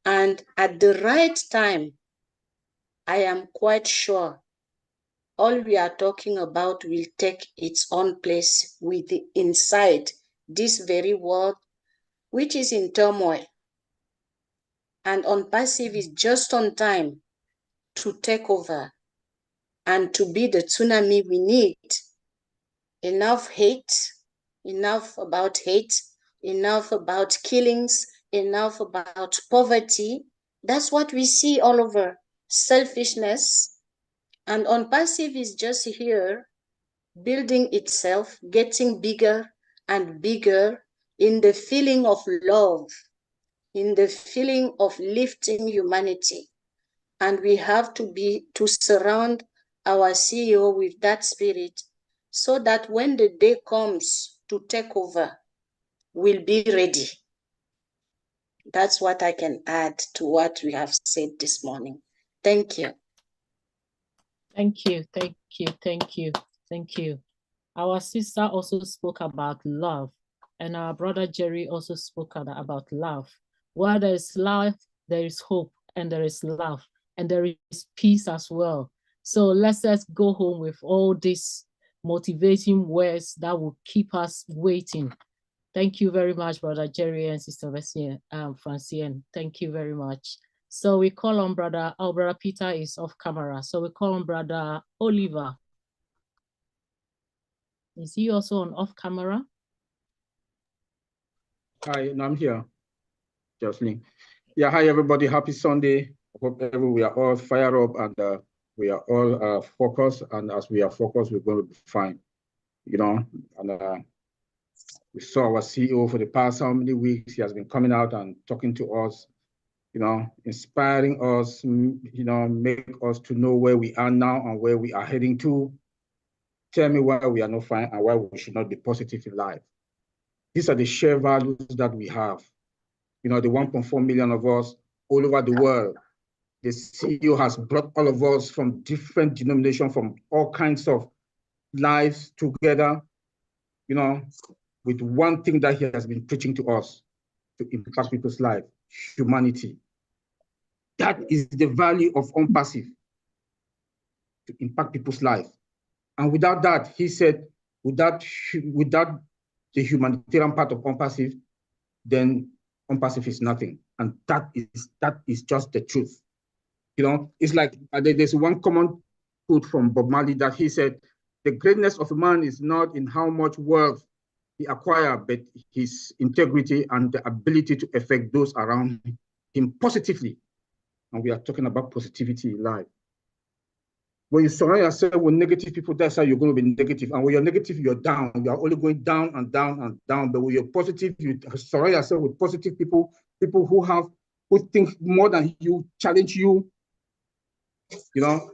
And at the right time, I am quite sure all we are talking about will take its own place inside this very world, which is in turmoil. And ONPASSIVE is just on time to take over and to be the tsunami we need. Enough hate, enough about hate, enough about killings, enough about poverty. That's what we see all over, selfishness. And ONPASSIVE is just here building itself, getting bigger and bigger in the feeling of love, in the feeling of lifting humanity. And we have to surround our CEO with that spirit so that when the day comes to take over, we'll be ready. That's what I can add to what we have said this morning. Thank you. Thank you, thank you, thank you, thank you. Our sister also spoke about love, and our brother Jerry also spoke about love. Where there is life, there is hope, and there is love, and there is peace as well. So let's go home with all these motivating words that will keep us waiting. Thank you very much, Brother Jerry and Sister Francine. Thank you very much. So we call on Brother Peter is off camera. So we call on Brother Oliver. Is he also on off camera? Hi, I'm here, Jocelyn. Yeah, hi everybody. Happy Sunday. I hope we are all fired up and we are all focused. And as we are focused, we're going to be fine. You know, and we saw our CEO for the past how many weeks. He has been coming out and talking to us, you know, inspiring us, you know, make us to know where we are now and where we are heading to. Tell me why we are not fine and why we should not be positive in life. These are the shared values that we have. You know, the 1.4 million of us all over the world. The CEO has brought all of us from different denominations, from all kinds of lives together, you know, with one thing that he has been preaching to us, to impact people's life, humanity. That is the value of ONPASSIVE, to impact people's life. And without that, he said, without the humanitarian part of ONPASSIVE, then ONPASSIVE is nothing. And that is just the truth. You know, it's like there's one common quote from Bob Marley that he said, the greatness of a man is not in how much wealth he acquired, but his integrity and the ability to affect those around him positively. And we are talking about positivity in life. When you surround yourself with negative people, that's how you're going to be negative. And when you're negative, you're down. You are only going down and down and down. But when you're positive, you surround yourself with positive people, people who think more than you, challenge you. You know,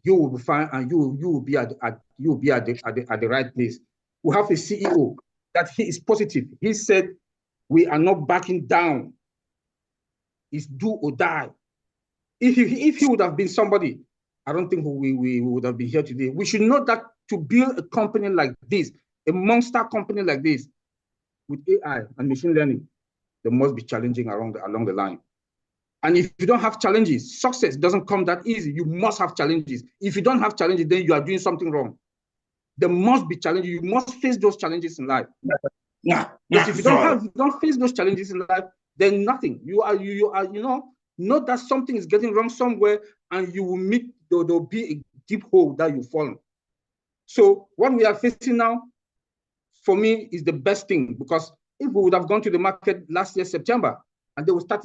you will be fine, and you will be at the right place. We have a CEO that he is positive. He said, we are not backing down. It's do or die. If he would have been somebody, I don't think we would have been here today. We should know that to build a company like this, a monster company like this, with AI and machine learning, there must be challenging along the line. And if you don't have challenges, success doesn't come that easy. You must have challenges. If you don't have challenges, then you are doing something wrong. There must be challenges. You must face those challenges in life. Because if you don't face those challenges in life, then nothing. You are, you know that something is getting wrong somewhere, and you will meet, there'll be a deep hole that you fall in. So what we are facing now, for me, is the best thing, because if we would have gone to the market last year, September, and they would start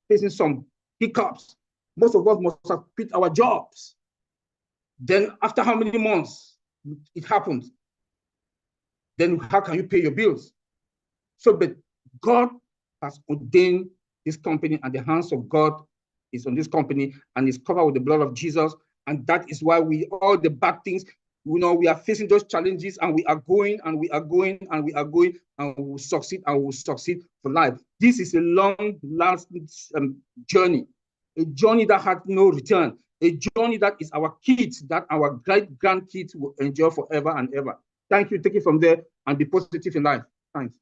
facing some hiccups, most of us must have quit our jobs. Then after how many months it happens, then how can you pay your bills? So, but God has ordained this company, and the hands of God is on this company, and is covered with the blood of Jesus. And that is why all the bad things, you know, we are facing those challenges, and we are going, and we are going, and we are going, and we will succeed, and we will succeed for life. This is a long-lasting journey, a journey that has no return, a journey that is our kids, that our great-grandkids will enjoy forever and ever. Thank you. Take it from there and be positive in life. Thanks.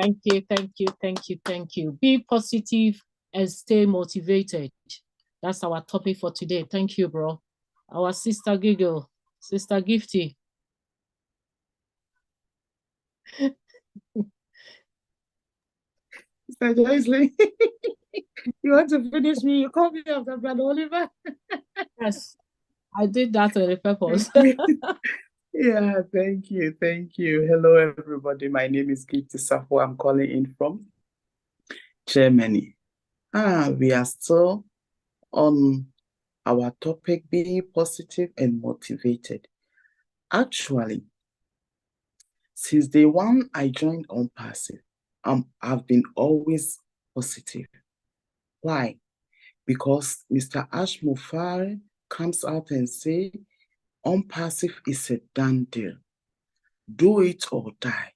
Thank you, thank you, thank you, thank you. Be positive and stay motivated. That's our topic for today. Thank you, bro. Our sister Giggle, Sister Gifty. Sister Joycelyn, you want to finish me? You call me after Brother Oliver. Yes, I did that on purpose. Yeah, thank you. Thank you. Hello, everybody. My name is Gifty Safo. I'm calling in from Germany. We are still on our topic, being positive and motivated. Actually, since day one I joined ONPASSIVE, I've been always positive. Why? Because Mr. Ash Mufare comes out and say, ONPASSIVE is a done deal. Do it or die.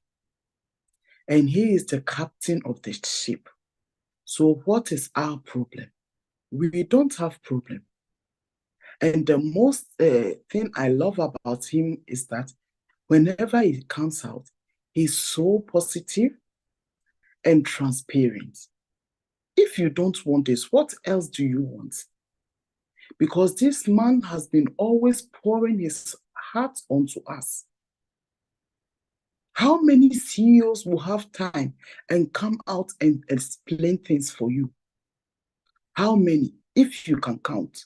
And he is the captain of the ship. So what is our problem? We don't have problem. And the most thing I love about him is that whenever he comes out, he's so positive and transparent. If you don't want this, what else do you want? Because this man has been always pouring his heart onto us. How many CEOs will have time and come out and explain things for you? How many, if you can count?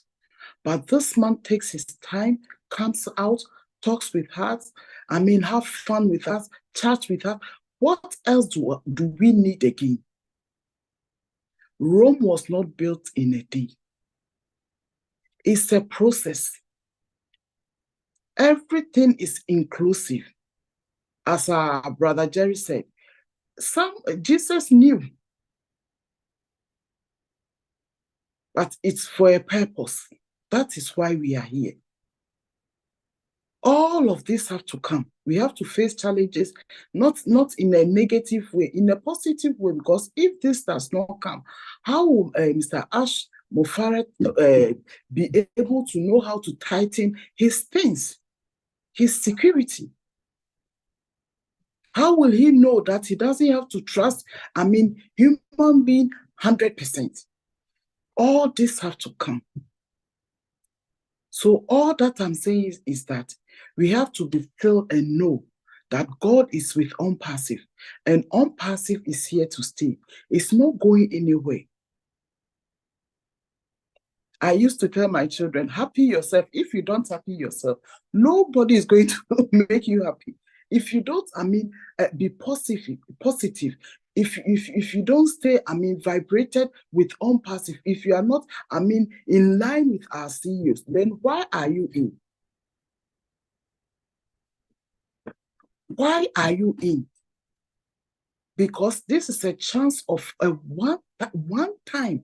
But this man takes his time, comes out, talks with us, have fun with us, chat with us. What else do we need again? Rome was not built in a day. It's a process. Everything is inclusive. As our brother Jerry said, Jesus knew, but it's for a purpose. That is why we are here. All of this have to come. We have to face challenges, not in a negative way, in a positive way, because if this does not come, how will Mr. Ash Mufare be able to know how to tighten his things, his security? How will he know that he doesn't have to trust, human being 100%? All this have to come. So all that I'm saying is that we have to be still and know that God is with ONPASSIVE, and ONPASSIVE is here to stay. It's not going anywhere. I used to tell my children, happy yourself. If you don't happy yourself, nobody is going to make you happy. If you don't, be positive. If you don't stay, vibrated with ONPASSIVE, if you are not, in line with our CEOs, then why are you in? Why are you in? Because this is a chance of a one time.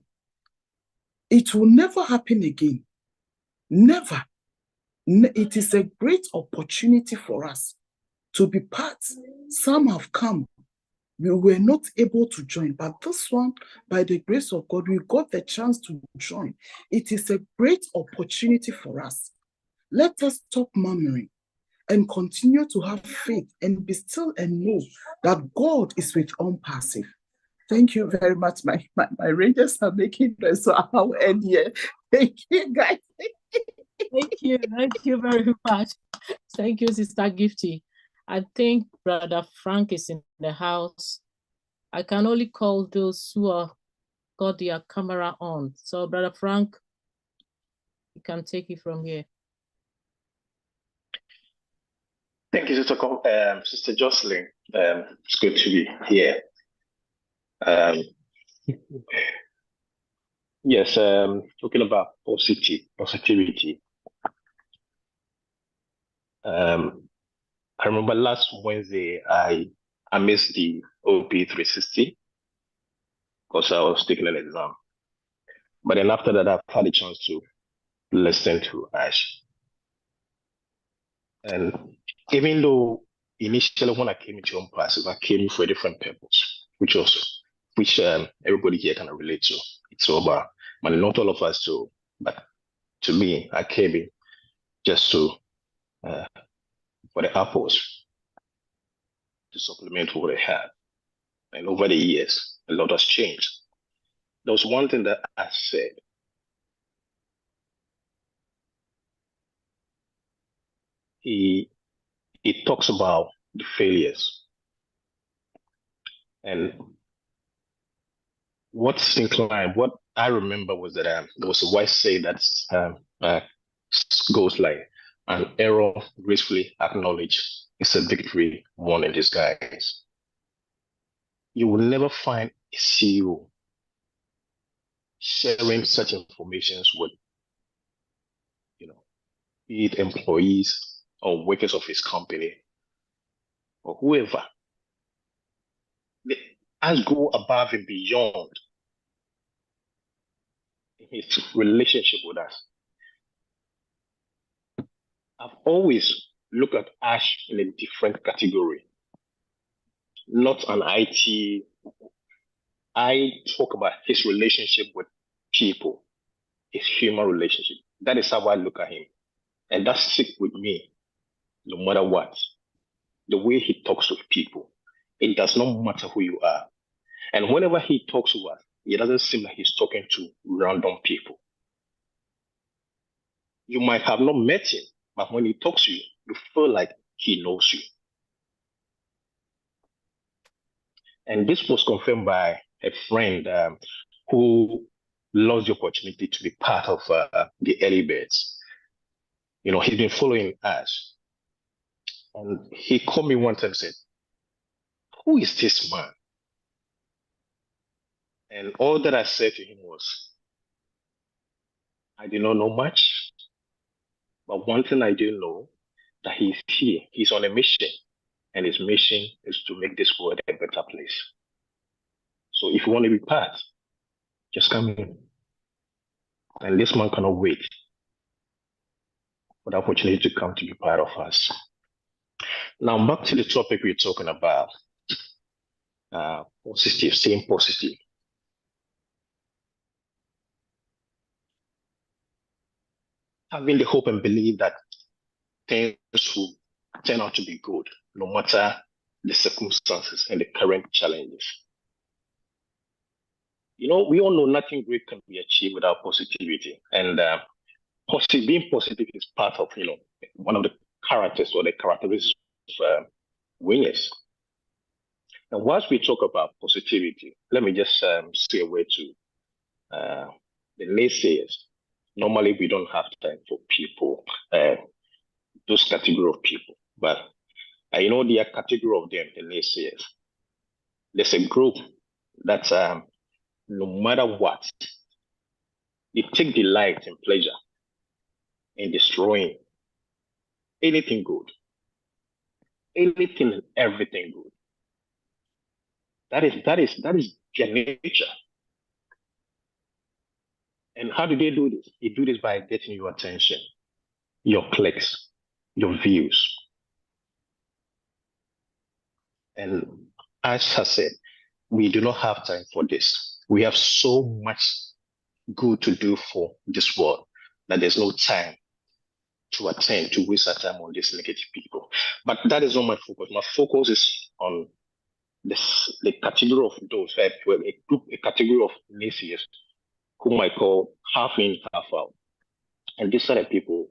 It will never happen again. Never. It is a great opportunity for us to be part. Some have come. We were not able to join, but this one, by the grace of God, we got the chance to join. It is a great opportunity for us. Let us stop murmuring and continue to have faith and be still and know that God is with ONPASSIVE. Thank you very much. My rangers are making this, so I'll end here. Thank you, guys. Thank you very much. Thank you, Sister Gifty. I think Brother Frank is in the house. I can only call those who are got their camera on. So Brother Frank, you can take it from here. Thank you, Sister Jocelyn. It's good to be here. Yes, talking about positivity. I remember last Wednesday, I missed the OP 360 because I was taking an exam. But then after that, I've had a chance to listen to Ash. And even though initially when I came into ONPASSIVE, I came for a different purpose, which everybody here can relate to. It's over, but not all of us do. But to me, I came in just to for the apples to supplement what I had. And over the years, a lot has changed. There was one thing that I said. He talks about the failures. And what's inclined, what I remember was that there was a wise saying that goes like, An error gracefully acknowledged is a victory won in disguise. You will never find a CEO sharing such information with, be it employees or workers of his company or whoever. As go above and beyond his relationship with us. I've always looked at Ash in a different category, not an IT. I talk about his relationship with people, his human relationship. That is how I look at him. And that sticks with me, no matter what. The way he talks with people, it does not matter who you are. And whenever he talks to us, it doesn't seem like he's talking to random people. You might have not met him, but when he talks to you, you feel like he knows you. And this was confirmed by a friend who lost the opportunity to be part of the early birds. He's been following us. And he called me one time and said, "Who is this man?" And all that I said to him was, I did not know much, but one thing I do know, that he's here, he's on a mission, and his mission is to make this world a better place. So if you want to be part, just come in. And this man cannot wait for the opportunity to come to be part of us. Now back to the topic we're talking about, positive, staying positive. Having the hope and belief that things will turn out to be good, no matter the circumstances and the current challenges. We all know nothing great can be achieved without positivity. And being positive is part of, one of the characters or the characteristics of winners. And once we talk about positivity, let me just say a word to the naysayers. Normally, we don't have time for people, those category of people. But there are category of them, the naysayers. There's a group that no matter what, they take delight and pleasure in destroying anything good, anything and everything good. That is their nature. And how do they do this? They do this by getting your attention, your clicks, your views. And as I said, we do not have time for this. We have so much good to do for this world that there's no time to attend, to waste our time on these negative people. But that is not my focus. My focus is on the category of those, a category of naysayers, whom I call half in, half out. And these are the people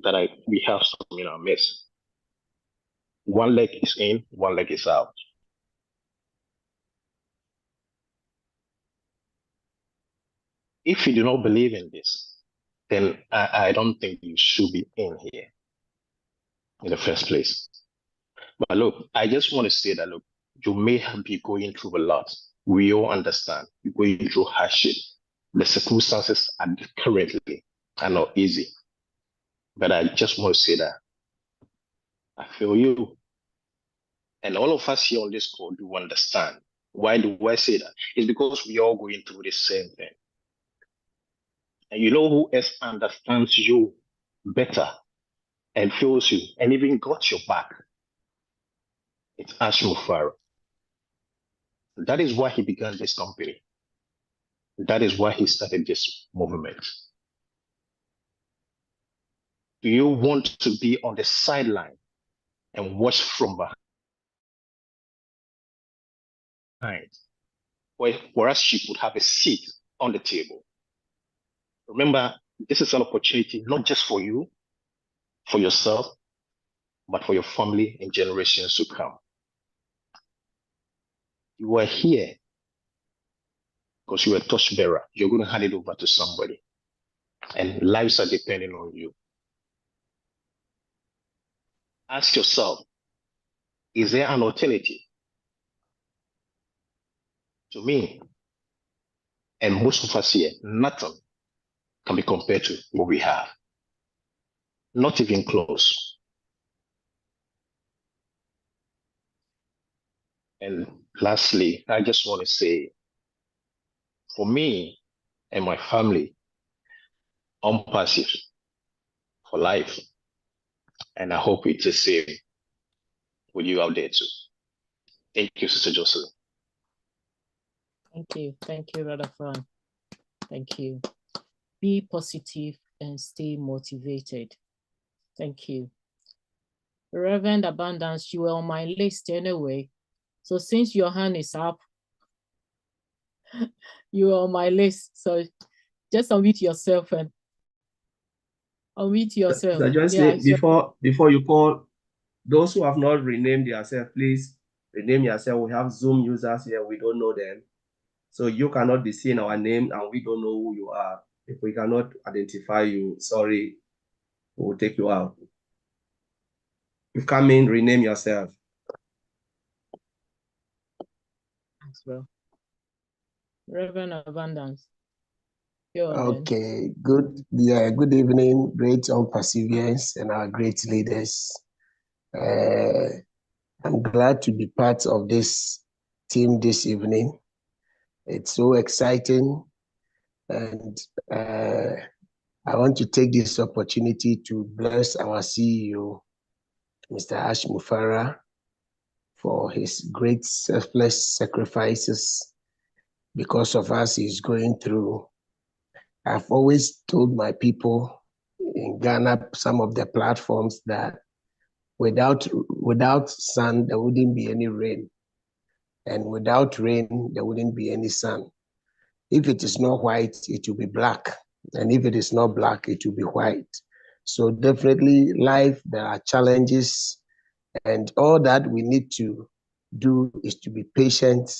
that we have some in our midst. One leg is in, one leg is out. If you do not believe in this, then I don't think you should be in here in the first place. But look, I just want to say that, look, you may be going through a lot. We all understand. You're going through hardship. The circumstances currently are not easy. But I just want to say that I feel you. And all of us here on this call do understand. Why do I say that? It's because we are going through the same thing. And you know who else understands you better and feels you and even got your back? It's Ashmu Farah. That is why he began this company. That is why he started this movement. Do you want to be on the sideline and watch from behind? Whereas you could have a seat on the table. Remember, this is an opportunity not just for you, for yourself, but for your family and generations to come. You are here because you're a torchbearer. You're going to hand it over to somebody. And lives are depending on you. ask yourself, is there an alternative? To me, and most of us here, nothing can be compared to what we have. Not even close. And lastly, I just want to say, for me and my family, ONPASSIVE for life. And I hope it's the same with you out there too. Thank you, Sister Jocelyn. Thank you, Brother Frank. Thank you. Be positive and stay motivated. Thank you. Reverend Abundance, you were on my list anyway. So since your hand is up, you are on my list. So just unmute yourself and unmute yourself. So just say, before you call, those who have not renamed yourself, please rename yourself. We have Zoom users here. We don't know them. So you cannot be seeing our name and we don't know who you are. If we cannot identify you, sorry, we will take you out. You come in, rename yourself. Thanks, bro. Reverend Abundance. Okay, good evening, great on perseverance and our great leaders. I'm glad to be part of this team this evening. It's so exciting, and I want to take this opportunity to bless our CEO, Mr. Ash Mufara, for his great selfless sacrifices. Because of us, he's going through. I've always told my people in Ghana, some of the platforms, that without sun, there wouldn't be any rain. And without rain, there wouldn't be any sun. If it is not white, it will be black. And if it is not black, it will be white. So definitely life, there are challenges. And all that we need to do is to be patient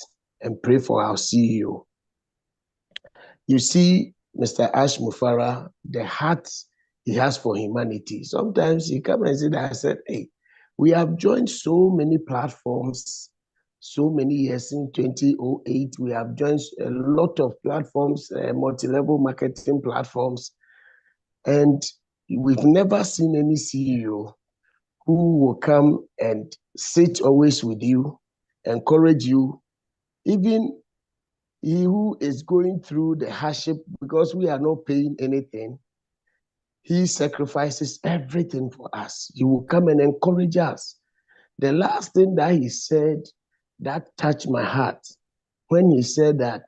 and pray for our CEO. You see, Mr. Ash Mufara, the heart he has for humanity. Sometimes he comes and says that, I said, hey, we have joined so many platforms, so many years. In 2008, we have joined a lot of platforms, multi-level marketing platforms, and we've never seen any CEO who will come and sit always with you, encourage you, even he who is going through the hardship, because we are not paying anything, he sacrifices everything for us. He will come and encourage us. The last thing that he said that touched my heart, when he said that,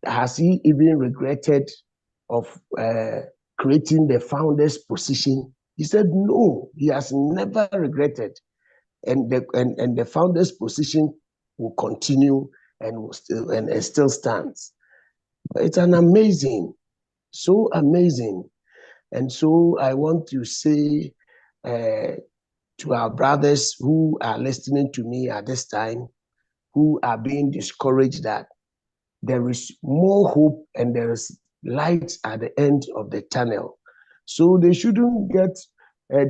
has he even regretted of creating the founder's position? He said, no, he has never regretted. And the founder's position will continue and will still stands. It's an amazing, so amazing. And so I want to say to our brothers who are listening to me at this time, who are being discouraged, that there is more hope and there is light at the end of the tunnel. So they shouldn't get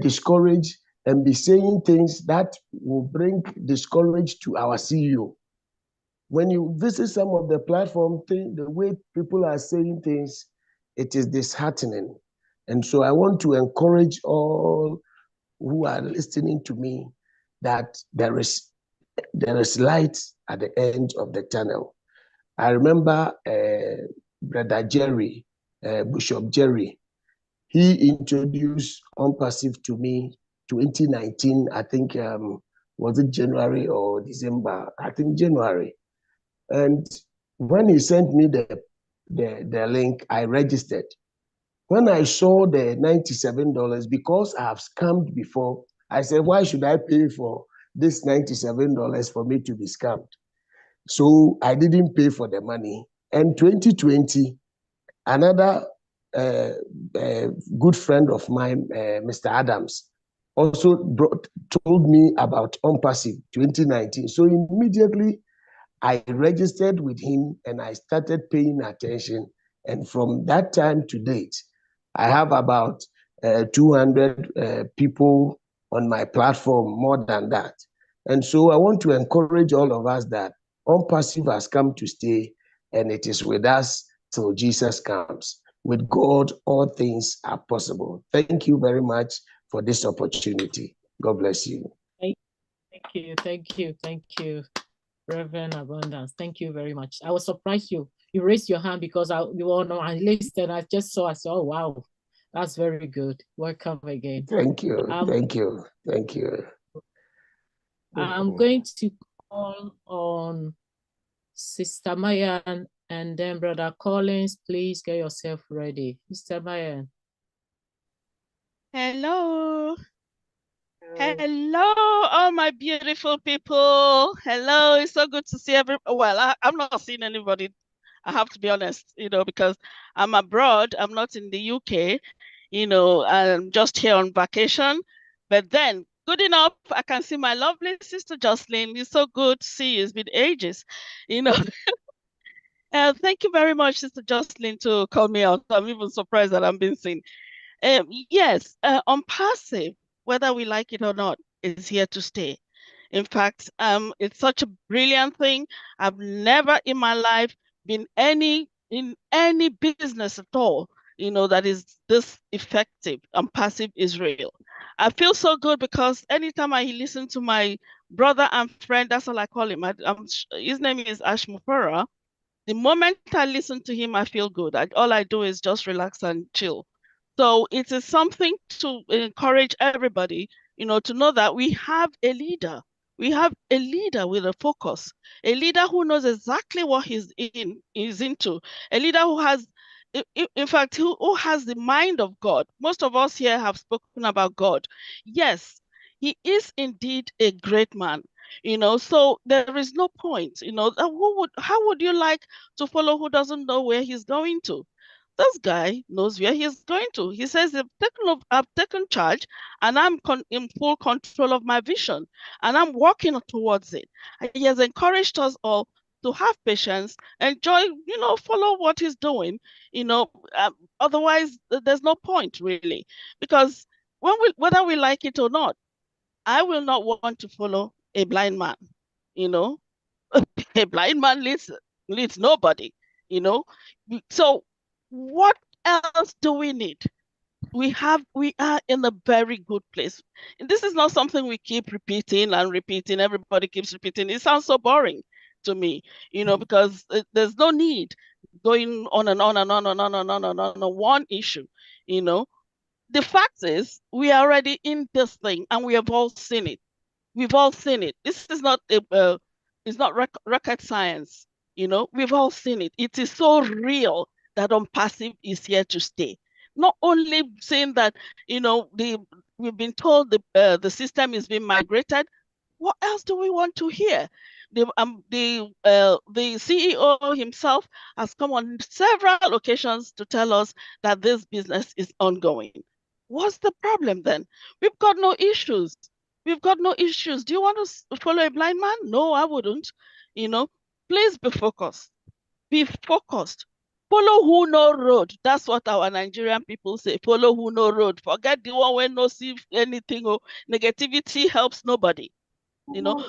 discouraged and be saying things that will bring discourage to our CEO. When you visit some of the platform thing, the way people are saying things, it is disheartening. And so I want to encourage all who are listening to me that there is light at the end of the tunnel. I remember Brother Jerry, Bishop Jerry, he introduced ONPASSIVE to me 2019, I think, was it January or December? I think January. And when he sent me the link, I registered. When I saw the $97, because I have scammed before, I said, why should I pay for this $97 for me to be scammed? So I didn't pay for the money. And 2020, another good friend of mine, Mr. Adams, also told me about ONPASSIVE 2019. So immediately I registered with him and I started paying attention. And from that time to date, I have about 200 people on my platform more than that. And so I want to encourage all of us that ONPASSIVE has come to stay, and it is with us till Jesus comes. With God, all things are possible. Thank you very much for this opportunity. God bless you. Thank you, Reverend Abundance. Thank you very much. I was surprised you raised your hand because you all know I listed. I just saw. I said, "Oh wow, that's very good. Welcome again." Thank you. Thank you. Thank you. I'm going to call on Sister Mayan and then Brother Collins. Please get yourself ready, Sister Mayan. Hello. Hello, all my beautiful people. Hello, it's so good to see everybody. Well, I'm not seeing anybody, I have to be honest, because I'm abroad. I'm not in the UK, I'm just here on vacation. But then, good enough, I can see my lovely sister Jocelyn. It's so good to see you. It's been ages, Thank you very much, Sister Jocelyn, to call me out. I'm even surprised that I'm being seen. Yes, ONPASSIVE, whether we like it or not, is here to stay. In fact, it's such a brilliant thing. I've never in my life been in any business at all, that is this effective. ONPASSIVE is real. I feel so good because anytime I listen to my brother and friend, that's all I call him. His name is Ash Mufara. The moment I listen to him, I feel good. All I do is just relax and chill. So it is something to encourage everybody, to know that we have a leader. We have a leader with a focus, a leader who knows exactly what he's into, a leader who has, in fact, who has the mind of God. Most of us here have spoken about God. Yes, he is indeed a great man. So there is no point, how would you like to follow who doesn't know where he's going to? This guy knows where he's going to. He says, I've taken charge and I'm in full control of my vision and I'm working towards it. And he has encouraged us all to have patience, enjoy, follow what he's doing, otherwise there's no point really, because whether we like it or not, I will not want to follow a blind man, a blind man leads nobody, So what else do we need? We are in a very good place. And this is not something we keep repeating and repeating. Everybody keeps repeating. It sounds so boring to me, because there's no need going on and on and on and on and on and on one issue, The fact is, we are already in this thing and we have all seen it. We've all seen it. This is not it's not rocket science. We've all seen it. It is so real that ONPASSIVE is here to stay. Not only saying that, we've been told the system is being migrated. What else do we want to hear? The CEO himself has come on several occasions to tell us that this business is ongoing. What's the problem then? We've got no issues. We've got no issues. Do you want to follow a blind man? No, I wouldn't. Please be focused. Be focused. Follow who no road. That's what our Nigerian people say. Follow who no road. Forget the one when no see anything. Or negativity helps nobody.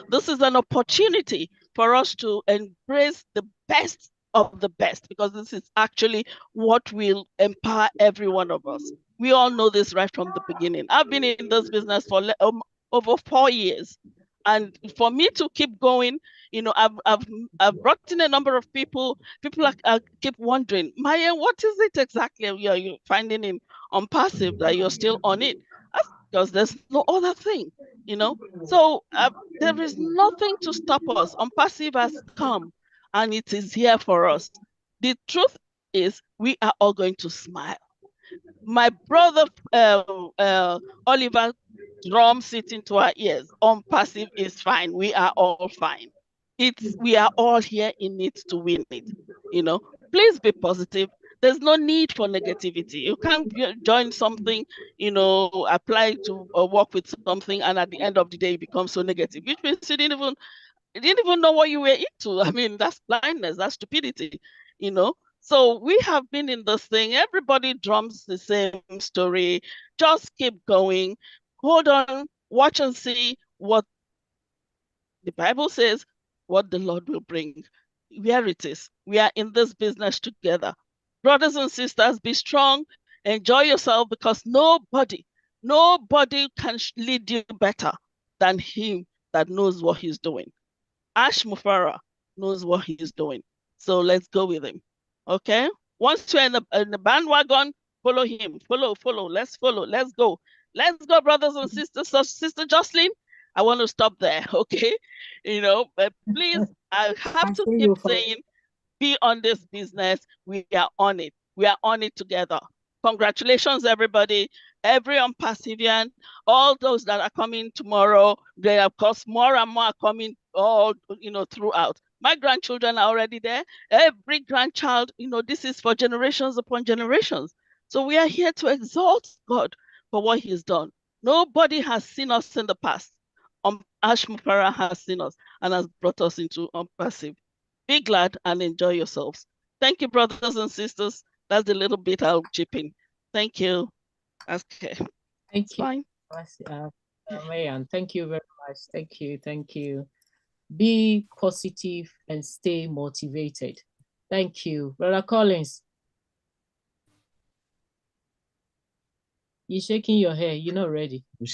This is an opportunity for us to embrace the best of the best, because this is actually what will empower every one of us. We all know this right from the beginning. I've been in this business for over 4 years. And for me to keep going, I've brought in a number of people. People keep wondering, Maya, what is it exactly you're finding in ONPASSIVE that you're still on it? That's because there's no other thing, So there is nothing to stop us. ONPASSIVE has come and it is here for us. The truth is, we are all going to smile. My brother Oliver drums it into our ears. ONPASSIVE is fine. We are all fine. We are all here in it to win it. Please be positive. There's no need for negativity. You can't join something, apply to work with something, and at the end of the day, it becomes so negative, which means you didn't even know what you were into. I mean, that's blindness, that's stupidity, So we have been in this thing. Everybody drums the same story. Just keep going. Hold on. watch and see what the Bible says, what the Lord will bring. Where it is. We are in this business together. Brothers and sisters, be strong, enjoy yourself, because nobody can lead you better than him that knows what he's doing. Ash Mufara knows what he's doing. So let's go with him. Okay? Once you're in the bandwagon, follow him. Follow. Let's follow. Let's go. Let's go, brothers and sisters. So, Sister Jocelyn, I want to stop there, okay? But please, I have to keep saying, be on this business. We are on it. We are on it together. Congratulations, everybody. Every ONPASSIVian, all those that are coming tomorrow. They, of course, more and more are coming all, throughout. My grandchildren are already there. Every grandchild, this is for generations upon generations. So we are here to exalt God for what he's done. Nobody has seen us in the past. Ash Mufara has seen us and has brought us into ONPASSIVE. Be glad and enjoy yourselves. Thank you, brothers and sisters. That's a little bit I'll chip in. Thank you. Okay. Thank you. Fine. Mayan, thank you very much. Thank you. Be positive and stay motivated. Thank you. Brother Collins. You're shaking your hair. You're not ready. I'm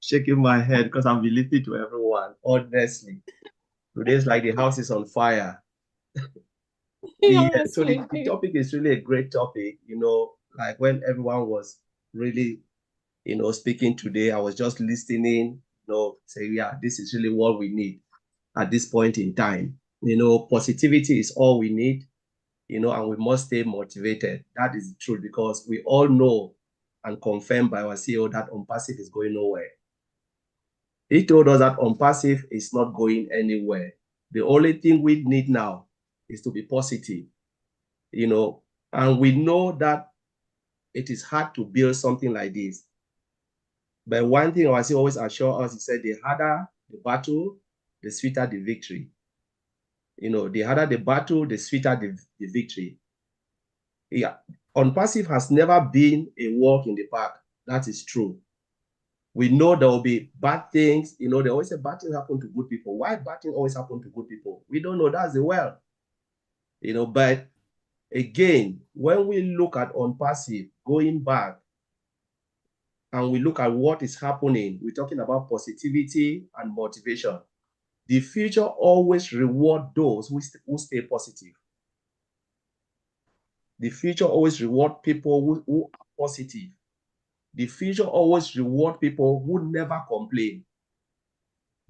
shaking my head because I'm listening to everyone, honestly. Today's like the house is on fire. So the topic is really a great topic, like when everyone was really, speaking today, I was just listening, say, yeah, this is really what we need at this point in time. Positivity is all we need, and we must stay motivated. That is the truth, because we all know and confirmed by our CEO that ONPASSIVE is going nowhere. He told us that ONPASSIVE is not going anywhere. The only thing we need now is to be positive, and we know that it is hard to build something like this. But one thing our CEO always assure us, he said, the harder the battle, the sweeter the victory. The harder the battle, the sweeter the victory. Yeah, ONPASSIVE has never been a walk in the park. That is true. We know there will be bad things. They always say bad things happen to good people. Why bad things always happen to good people? We don't know. That's the world. But again, when we look at ONPASSIVE going back and we look at what is happening, we're talking about positivity and motivation. The future always reward those who stay positive. The future always reward people who are positive. The future always reward people who never complain.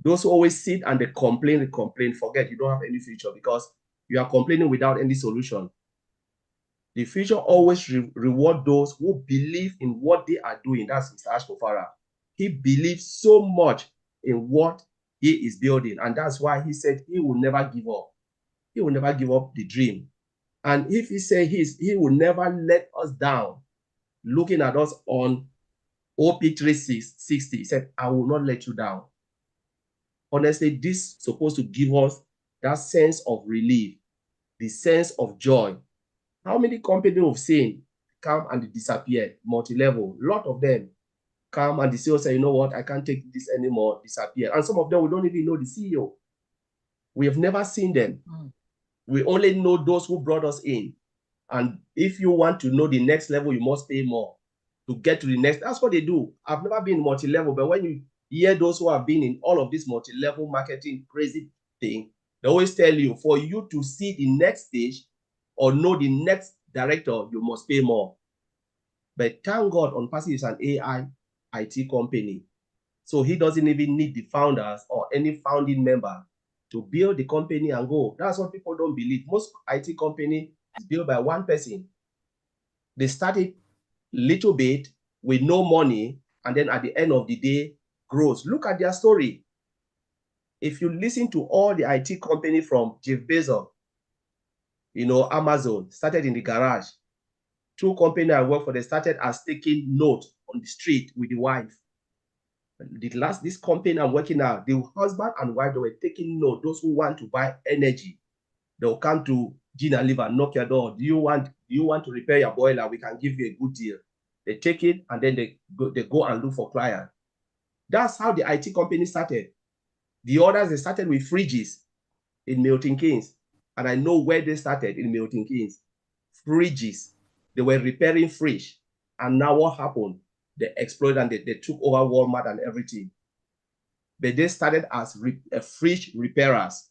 Those who always sit and they complain, forget you don't have any future because you are complaining without any solution. The future always reward those who believe in what they are doing. That's Mr. Ash Mufara. He believes so much in what he is building. And that's why he said he will never give up. He will never give up the dream. And if he said he will never let us down, looking at us on OP360, he said, I will not let you down. Honestly, this is supposed to give us that sense of relief, the sense of joy. How many companies we've seen come and disappear, multi-level? A lot of them come and the CEO say, you know what, I can't take this anymore, disappear. And some of them, we don't even know the CEO. We have never seen them. We only know those who brought us in. And if you want to know the next level, you must pay more to get to the next. That's what they do. I've never been multi-level, but when you hear those who have been in all of this multi-level marketing crazy thing, they always tell you, for you to see the next stage or know the next director, you must pay more. But thank God, ONPASSIVE is an AI IT company. So he doesn't even need the founders or any founding member to build the company and go. That's what people don't believe. Most IT company is built by one person. They started little bit with no money, and then at the end of the day, grows. Look at their story. If you listen to all the IT company from Jeff Bezos, Amazon started in the garage. 2 companies I work for, they started as taking note on the street with the wife. This company I'm working now, the husband and wife, they were taking note. Those who want to buy energy, they'll come to Gina Liver, knock your door. Do you want to repair your boiler? We can give you a good deal. They take it and then they go and look for clients. That's how the IT company started. The others, they started with fridges in Milton Keynes. And I know where they started in Milton Keynes. Fridges. They were repairing fridge. And now what happened? They exploded and they took over Walmart and everything. But they started as fridge repairers.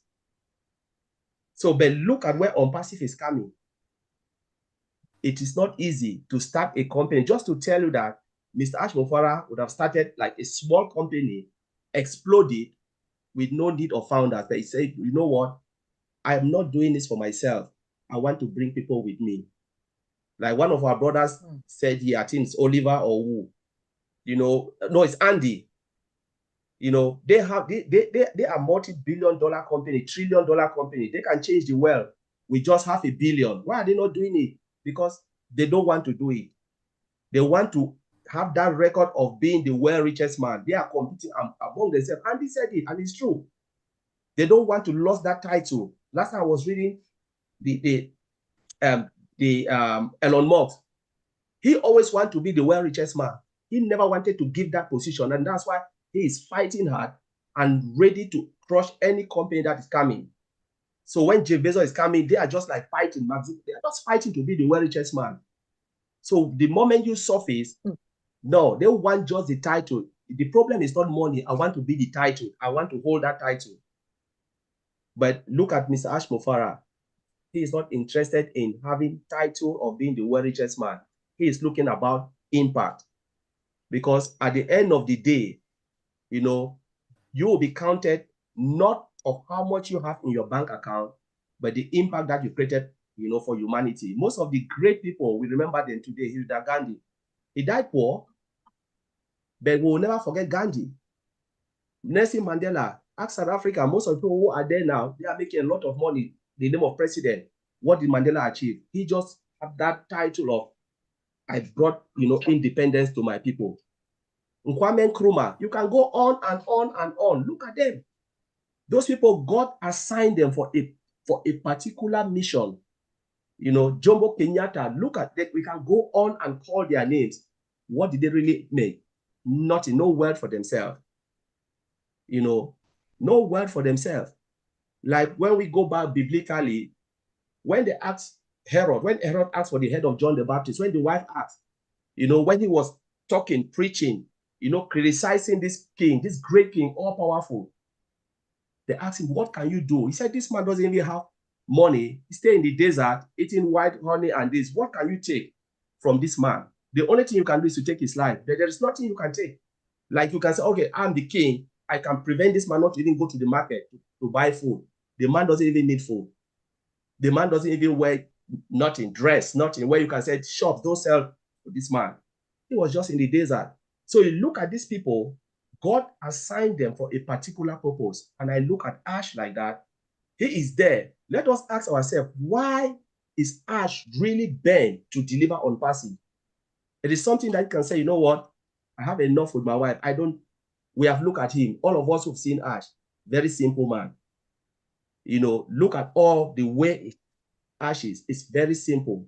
So, but look at where ONPASSIVE is coming. It is not easy to start a company. Just to tell you that Mr. Ash Mofara would have started like a small company, exploded with no need of founders. They say, you know what? I am not doing this for myself. I want to bring people with me. Like one of our brothers said here, I think it's Oliver or who, you know, no, it's Andy. You know, they are multi-billion-dollar company, trillion-dollar company. They can change the world with just $500 million. Why are they not doing it? Because they don't want to do it. They want to have that record of being the world richest man. They are competing among themselves. Andy said it, and it's true. They don't want to lose that title. Last time I was reading Elon Musk. He always wanted to be the world richest man. He never wanted to give that position, and that's why he is fighting hard and ready to crush any company that is coming. So when Jeff Bezos is coming, they are just like fighting. They are just fighting to be the world richest man. So the moment you surface, no, they want just the title. The problem is not money. I want to be the title. I want to hold that title. But look at Mr. Ash Mofara. He is not interested in having title of being the world richest man. He is looking about impact. Because at the end of the day, you know, you will be counted not of how much you have in your bank account, but the impact that you created, you know, for humanity. Most of the great people, we remember them today. Hilda Gandhi. He died poor, but we will never forget Gandhi. Nelson Mandela. Ask South Africa, most of the people who are there now, they are making a lot of money. The name of president. What did Mandela achieve? He just had that title of, I brought, you know, independence to my people. Kwame Nkrumah, you can go on and on and on. Look at them. Those people, God assigned them for a particular mission. You know, Jomo Kenyatta, look at that. We can go on and call their names. What did they really make? Nothing, no word for themselves. You know, no word for themselves. Like when we go back biblically, when they asked Herod, when Herod asked for the head of John the Baptist, when the wife asked, you know, when he was talking, preaching, you know, criticizing this king, this great king, all powerful, they asked him, what can you do? He said, this man doesn't even have money. He stay in the desert, eating white honey and this. What can you take from this man? The only thing you can do is to take his life. There is nothing you can take. Like you can say, okay, I'm the king. I can prevent this man not to even go to the market to buy food. The man doesn't even need food. The man doesn't even wear nothing, dress, nothing, where you can say, shops don't sell to this man. He was just in the desert. So you look at these people, God assigned them for a particular purpose. And I look at Ash like that. He is there. Let us ask ourselves, why is Ash really bent to deliver ONPASSIVE? It is something that you can say, you know what? I have enough with my wife. We have looked at him. All of us who've seen Ash, very simple man. You know, look at all the way Ash is. It's very simple.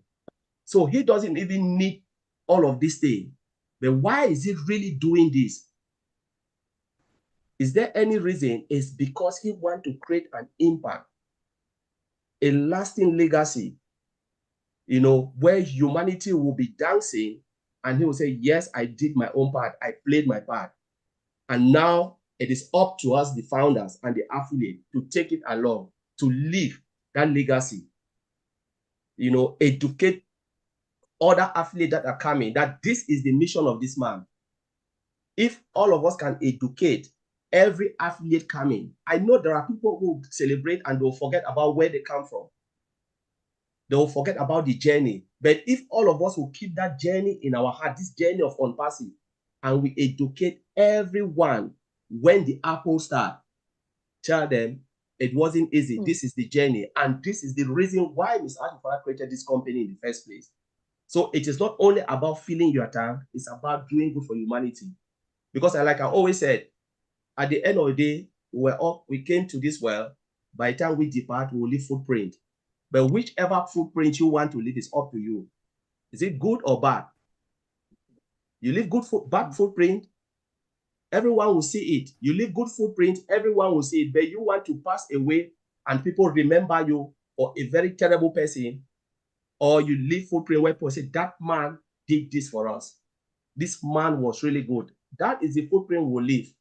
So he doesn't even need all of this thing. But why is he really doing this? Is there any reason? It's because he wants to create an impact, a lasting legacy, you know, where humanity will be dancing and he will say, yes, I did my own part. I played my part. And now it is up to us, the founders and the affiliate, to take it along, to live that legacy, you know, educate other affiliates that are coming, that this is the mission of this man. If all of us can educate every affiliate coming, I know there are people who celebrate and they'll forget about where they come from. They'll forget about the journey. But if all of us will keep that journey in our heart, this journey of ONPASSIVE, and we educate everyone when the Apple start, tell them it wasn't easy. This is the journey. And this is the reason why Mr. Ashifara created this company in the first place. So it is not only about filling your tank, it's about doing good for humanity. Because like I always said, at the end of the day, we came to this world. By the time we depart, we will leave footprint. But whichever footprint you want to leave is up to you. Is it good or bad? You leave bad footprint, everyone will see it. You leave good footprint, everyone will see it. But you want to pass away and people remember you or a very terrible person, or you leave footprint where people say, that man did this for us. This man was really good. That is the footprint we'll leave.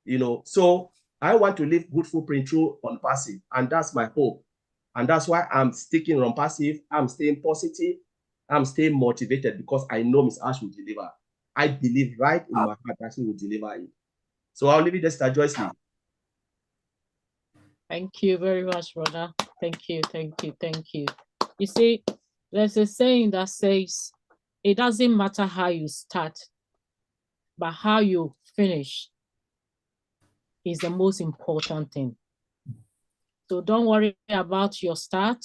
You know, so I want to leave good footprint through ONPASSIVE, and that's my hope. And that's why I'm sticking on ONPASSIVE. I'm staying positive. I'm staying motivated because I know Miss Ash will deliver. I believe right in my heart that she will deliver it. So I'll leave it there, Mr. Joycelyn. Thank you very much, brother. Thank you, thank you, thank you. You see, there's a saying that says, it doesn't matter how you start, but how you finish is the most important thing. So don't worry about your start.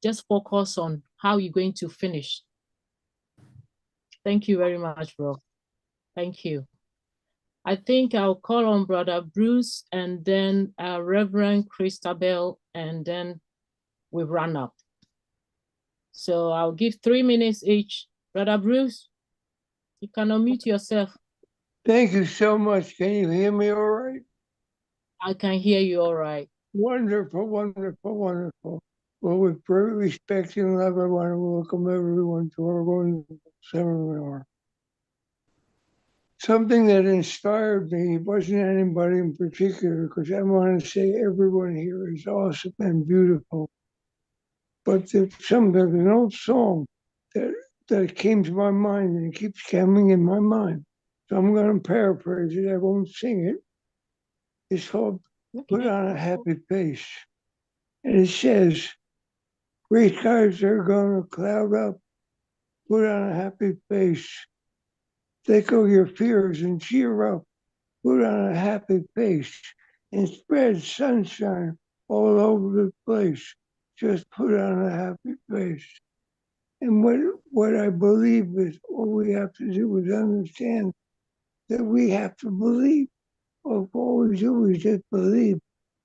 Just focus on how you're going to finish. Thank you very much, bro. Thank you. I think I'll call on Brother Bruce and then Reverend Christabel, and then we run up. So I'll give 3 minutes each. Brother Bruce, you can unmute yourself. Thank you so much. Can you hear me all right? I can hear you all right. Wonderful, wonderful, wonderful. Well, with great respect and love, I want to welcome everyone to our wonderful seminar. Something that inspired me wasn't anybody in particular, because I want to say everyone here is awesome and beautiful. But there's an old song that came to my mind and it keeps coming in my mind. So I'm going to paraphrase it. I won't sing it. It's called Put on a Happy Face. And it says, gray skies are going to cloud up. Put on a happy face. Take all your fears and cheer up. Put on a happy face and spread sunshine all over the place. Just put on a happy face. And what I believe is all we have to do is understand that we have to believe. All we do is just believe.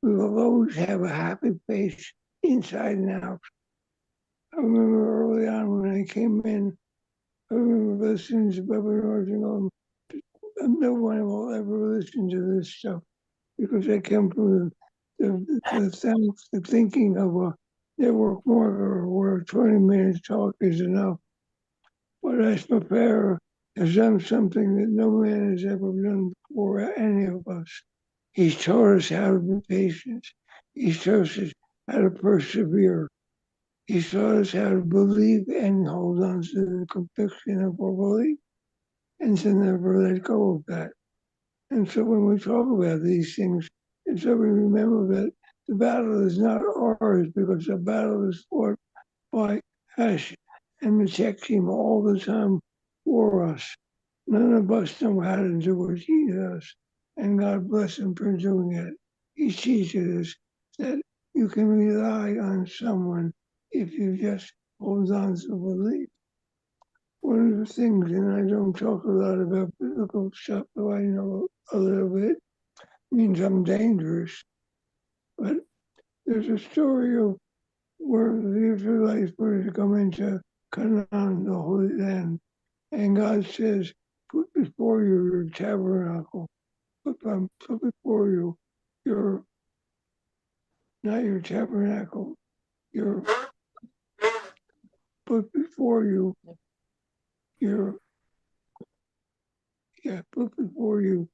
We will always have a happy face inside and out. I remember early on when I came in, I remember listening to Brother Norton. No one will ever listen to this stuff because I come from the thinking of a network marketer where 20 minutes talk is enough. But I prepare has done something that no man has ever done before any of us. He's taught us how to be patient. He's taught us how to persevere. He's taught us how to believe and hold on to the conviction of our belief and to never let go of that. And so when we talk about these things, and so we remember that the battle is not ours because the battle is fought by Ash and the tech team all the time for us. None of us know how to do what he does, and God bless him for doing it. He teaches us that you can rely on someone if you just hold on to belief. One of the things, and I don't talk a lot about biblical stuff, though I know a little bit, means I'm dangerous. But there's a story of where the Israelites were to come into Canaan, the Holy Land, and God says, put before you your tabernacle, put before you your, not your tabernacle, your, put before you your, put before you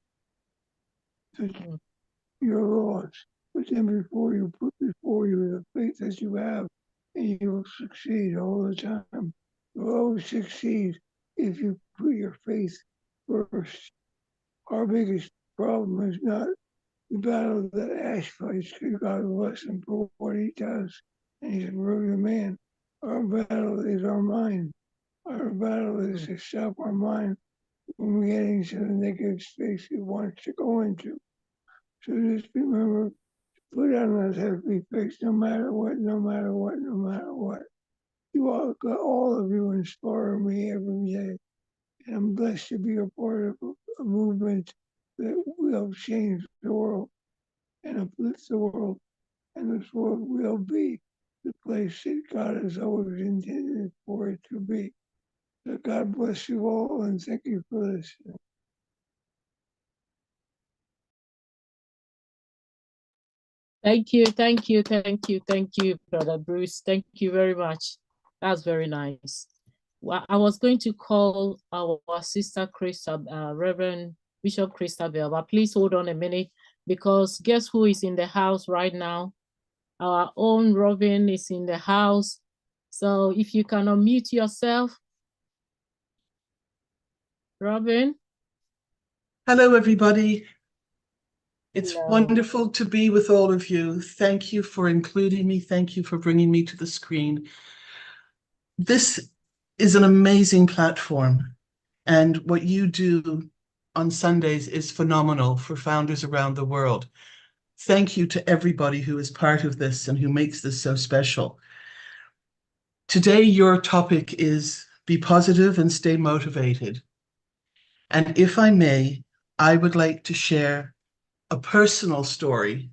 your laws, but then before you put before you the faith that you have, and you will succeed all the time. You'll always succeed if you put your faith first. Our biggest problem is not the battle that Ash fights, because God bless him for what he does, and he's a brilliant man. Our battle is our mind. Our battle is to stop our mind from getting to the negative space it wants to go into. So just remember, put on that happy face no matter what, no matter what, no matter what. You all of you inspire me every day. And I'm blessed to be a part of a movement that will change the world and uplift the world. And this world will be the place that God has always intended for it to be. So God bless you all and thank you for listening. Thank you, thank you, thank you, thank you, Brother Bruce. Thank you very much. That's very nice. Well, I was going to call our sister Reverend Bishop Christabel, but please hold on a minute, because guess who is in the house right now? Our own Robin is in the house. So if you can unmute yourself. Robin. Hello, everybody. It's Hello. wonderful to be with all of you. Thank you for including me. Thank you for bringing me to the screen. This is an amazing platform, and what you do on Sundays is phenomenal for founders around the world. Thank you to everybody who is part of this and who makes this so special. Today, your topic is be positive and stay motivated. And if I may, I would like to share a personal story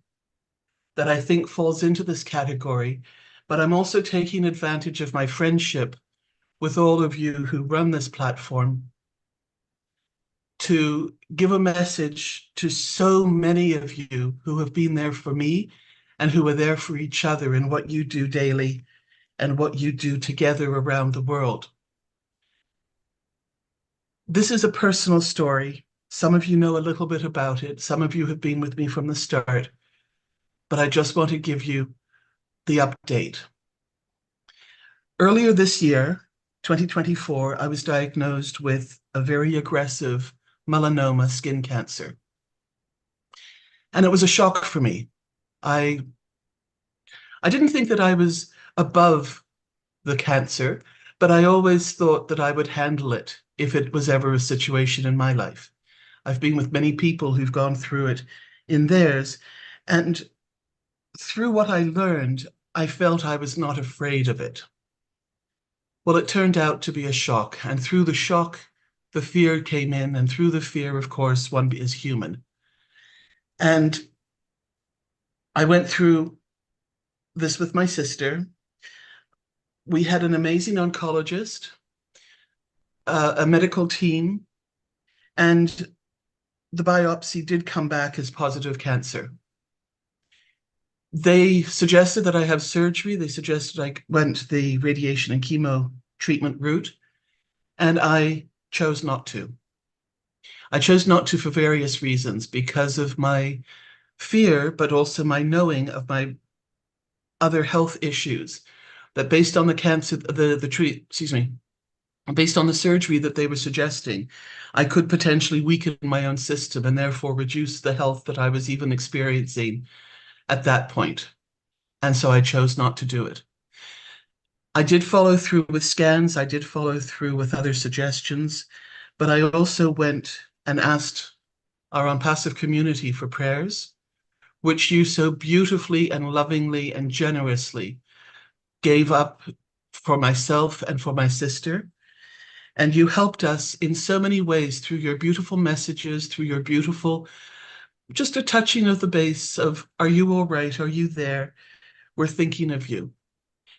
that I think falls into this category, but I'm also taking advantage of my friendship with all of you who run this platform to give a message to so many of you who have been there for me and who are there for each other in what you do daily and what you do together around the world. This is a personal story. Some of you know a little bit about it. Some of you have been with me from the start, but I just want to give you the update. Earlier this year, 2024, I was diagnosed with a very aggressive melanoma skin cancer. And it was a shock for me. I didn't think that I was above the cancer, but I always thought that I would handle it if it was ever a situation in my life. I've been with many people who've gone through it in theirs, and through what I learned, I felt I was not afraid of it. Well, it turned out to be a shock, and through the shock, the fear came in, and through the fear, of course, one is human. And I went through this with my sister. We had an amazing oncologist, a medical team, and the biopsy did come back as positive cancer. They suggested that I have surgery. They suggested I went the radiation and chemo treatment route, and I chose not to. I chose not to for various reasons, because of my fear, but also my knowing of my other health issues, that based on the cancer, based on the surgery that they were suggesting, I could potentially weaken my own system and therefore reduce the health that I was even experiencing at that point. And so I chose not to do it. I did follow through with scans. I did follow through with other suggestions, but I also went and asked our ONPASSIVE community for prayers, which you so beautifully and lovingly and generously gave up for myself and for my sister. And you helped us in so many ways through your beautiful messages, through your beautiful, just a touching of the base of, are you all right? Are you there? We're thinking of you.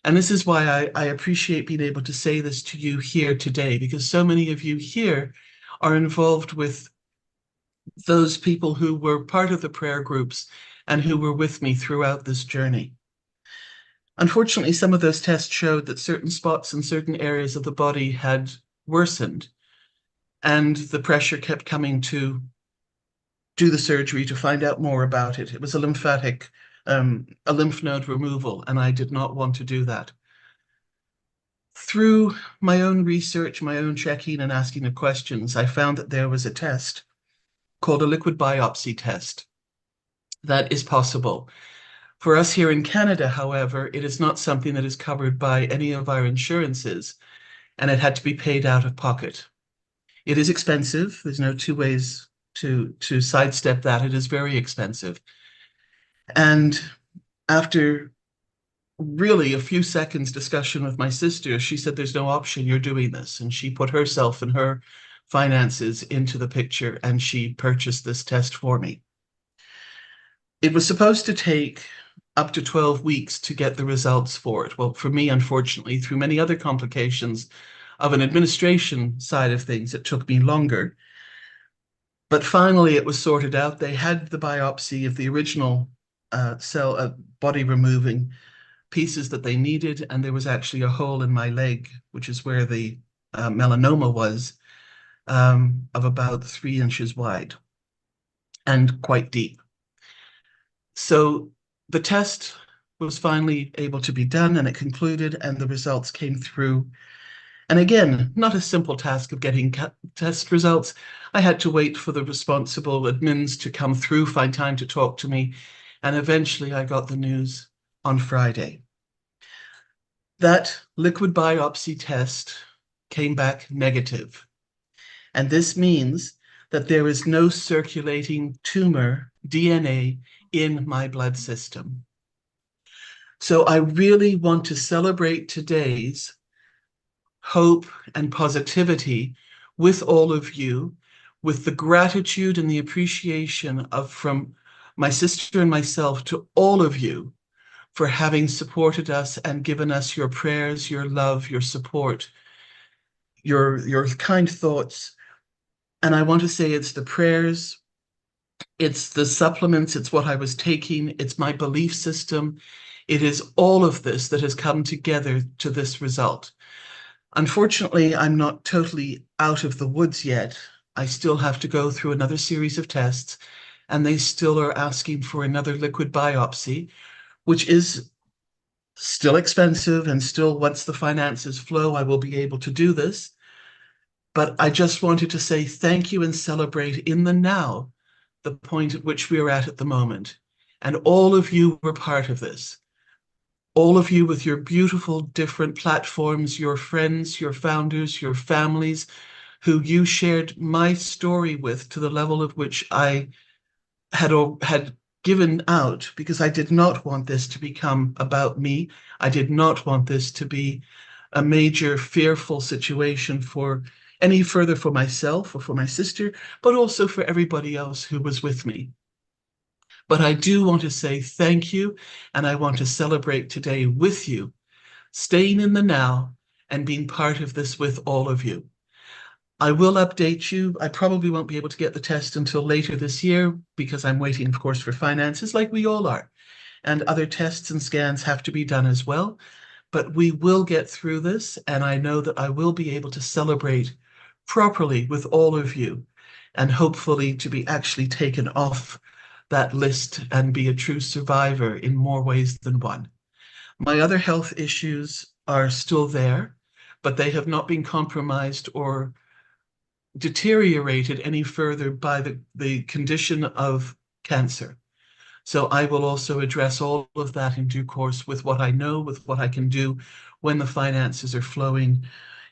And this is why I appreciate being able to say this to you here today, because so many of you here are involved with those people who were part of the prayer groups and who were with me throughout this journey. Unfortunately, some of those tests showed that certain spots in certain areas of the body had worsened, and the pressure kept coming to do the surgery to find out more about it. It was a lymph node removal, and I did not want to do that. Through my own research, my own checking and asking of questions, I found that there was a test called a liquid biopsy test that is possible. For us here in Canada, however, it is not something that is covered by any of our insurances, and it had to be paid out of pocket. It is expensive. There's no two ways to sidestep that. It is very expensive. And after really a few seconds discussion with my sister, she said, there's no option, you're doing this. And she put herself and her finances into the picture, and she purchased this test for me. It was supposed to take up to 12 weeks to get the results for it. Well, for me, unfortunately, through many other complications of an administration side of things, it took me longer. But finally, it was sorted out. They had the biopsy of the original body removing pieces that they needed, and there was actually a hole in my leg, which is where the melanoma was, of about 3 inches wide and quite deep. So the test was finally able to be done, and it concluded, and the results came through. And again, not a simple task of getting test results. I had to wait for the responsible admins to come through, find time to talk to me, and eventually I got the news on Friday. That liquid biopsy test came back negative. And this means that there is no circulating tumor DNA in my blood system. So I really want to celebrate today's hope and positivity with all of you, with the gratitude and the appreciation from my sister and myself to all of you for having supported us and given us your prayers, your love, your support, your kind thoughts. And I want to say it's the prayers, it's the supplements, it's what I was taking, it's my belief system. It is all of this that has come together to this result. Unfortunately, I'm not totally out of the woods yet. I still have to go through another series of tests, and they still are asking for another liquid biopsy, which is still expensive, and still, once the finances flow, I will be able to do this. But I just wanted to say thank you and celebrate in the now, the point at which we are at the moment. And all of you were part of this. All of you with your beautiful different platforms, your friends, your founders, your families, who you shared my story with to the level of which I had given out, because I did not want this to become about me. I did not want this to be a major fearful situation for any further for myself or for my sister, but also for everybody else who was with me. But I do want to say thank you, and I want to celebrate today with you, staying in the now and being part of this with all of you. I will update you. I probably won't be able to get the test until later this year because I'm waiting, of course, for finances like we all are. And other tests and scans have to be done as well. But we will get through this, and I know that I will be able to celebrate properly with all of you, and hopefully to be actually taken off that list and be a true survivor in more ways than one. My other health issues are still there, but they have not been compromised or deteriorated any further by the condition of cancer. So I will also address all of that in due course with what I know, with what I can do when the finances are flowing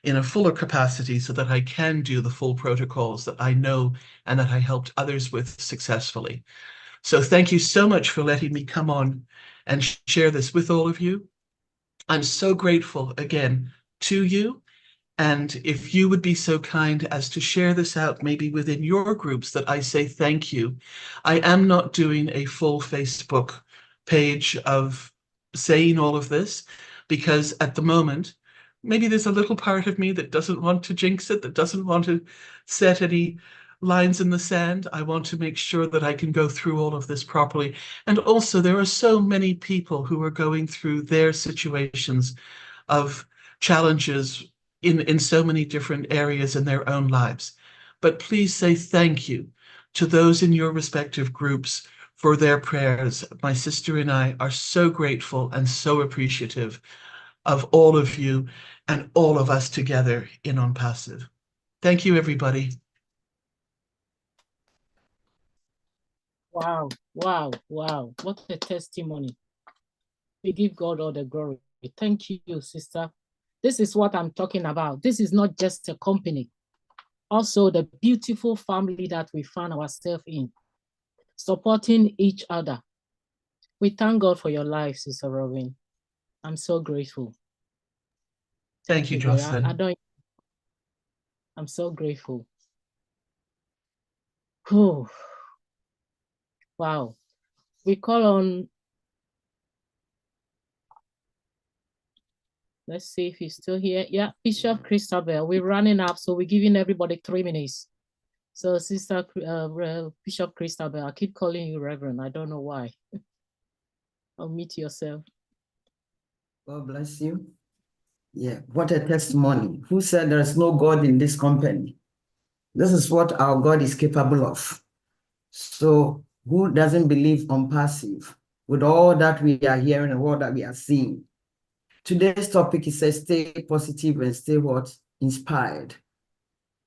in a fuller capacity, so that I can do the full protocols that I know and that I helped others with successfully. So thank you so much for letting me come on and share this with all of you. I'm so grateful again to you. And if you would be so kind as to share this out maybe within your groups, that I say thank you. I am not doing a full Facebook page of saying all of this, because at the moment, maybe there's a little part of me that doesn't want to jinx it, that doesn't want to set any lines in the sand. I want to make sure that I can go through all of this properly. And also, there are so many people who are going through their situations of challenges in so many different areas in their own lives. But please say thank you to those in your respective groups for their prayers. My sister and I are so grateful and so appreciative of all of you and all of us together in ONPASSIVE. Thank you, everybody. Wow, wow, wow. What a testimony. We give God all the glory. Thank you, sister. This is what I'm talking about. This is not just a company. Also, the beautiful family that we found ourselves in, supporting each other. We thank God for your life, Sister Robin. I'm so grateful. Thank you, Jocelyn. I'm so grateful. Oh, wow. We call on, let's see if he's still here. Yeah, Bishop Christabel. We're running up, so we're giving everybody 3 minutes. So Sister Bishop Christabel, I keep calling you Reverend. I don't know why. unmute yourself. God bless you. Yeah, what a testimony. Who said there is no God in this company? This is what our God is capable of. So who doesn't believe on passive with all that we are hearing and all that we are seeing? Today's topic is stay positive and stay what? Inspired.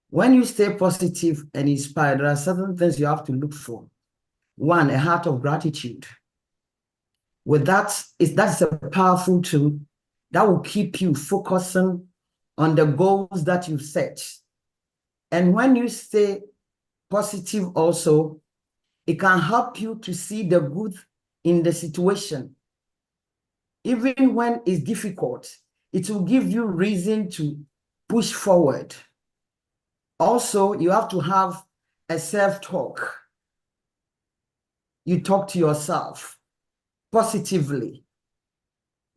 When you stay positive and inspired, there are certain things you have to look for. One, a heart of gratitude. With that's a powerful tool that will keep you focusing on the goals that you set. And when you stay positive also, it can help you to see the good in the situation. Even when it's difficult, it will give you reason to push forward. Also, you have to have a self-talk. You talk to yourself positively,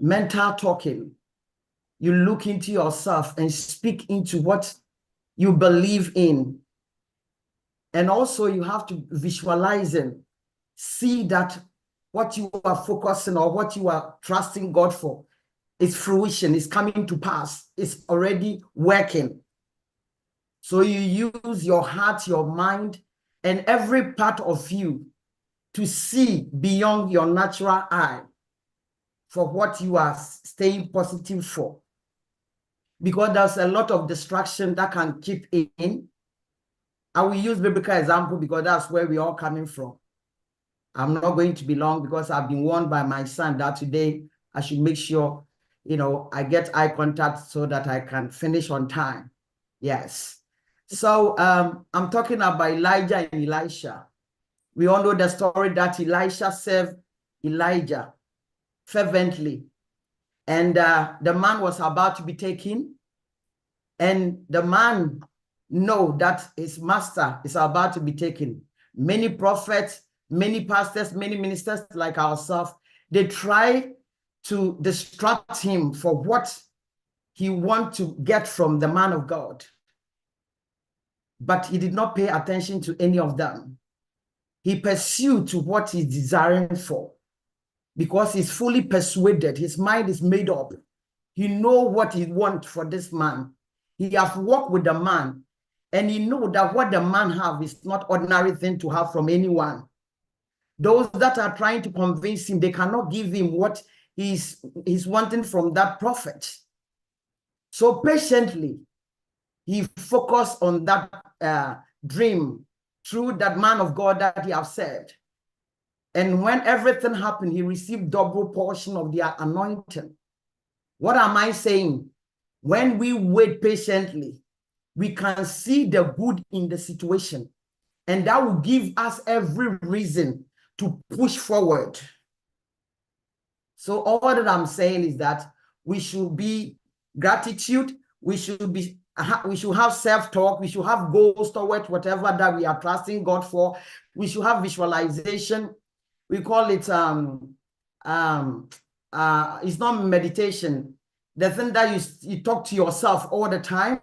mental talking. You look into yourself and speak into what you believe in. And also you have to visualize and see that what you are focusing or what you are trusting God for is fruition, is coming to pass, it's already working. So you use your heart, your mind, and every part of you to see beyond your natural eye for what you are staying positive for. Because there's a lot of distraction that can keep in. I will use biblical example because that's where we're all coming from. I'm not going to be long because I've been warned by my son that today I should make sure, I get eye contact so that I can finish on time. Yes. So I'm talking about Elijah and Elisha. We all know the story that Elisha served Elijah fervently. And the man was about to be taken. And the man know that his master is about to be taken. Many prophets, many pastors, many ministers like ourselves, they try to distract him for what he wants to get from the man of God. But he did not pay attention to any of them. He pursued to what he's desiring for because he's fully persuaded. His mind is made up. He knows what he wants for this man. He has worked with the man and he knows that what the man has is not ordinary thing to have from anyone. Those that are trying to convince him, they cannot give him what he's wanting from that prophet. So patiently, he focused on that dream through that man of God that he has said. And when everything happened, he received double portion of their anointing. What am I saying? When we wait patiently, we can see the good in the situation. And that will give us every reason to push forward. So all that I'm saying is that we should be gratitude. We should have self-talk. We should have goals toward whatever that we are trusting God for. We should have visualization. We call it, it's not meditation. The thing that you talk to yourself all the time,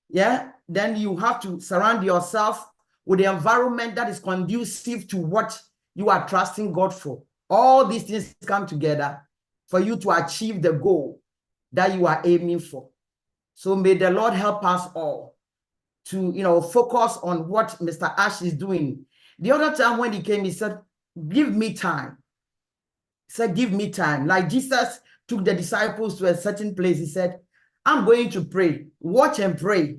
yeah, then you have to surround yourself with the environment that is conducive to what you are trusting God for. All these things come together for you to achieve the goal that you are aiming for. So may the Lord help us all to, focus on what Mr. Ash is doing. The other time when he came, he said, give me time. He said, give me time. Like Jesus took the disciples to a certain place. He said, I'm going to pray. Watch and pray.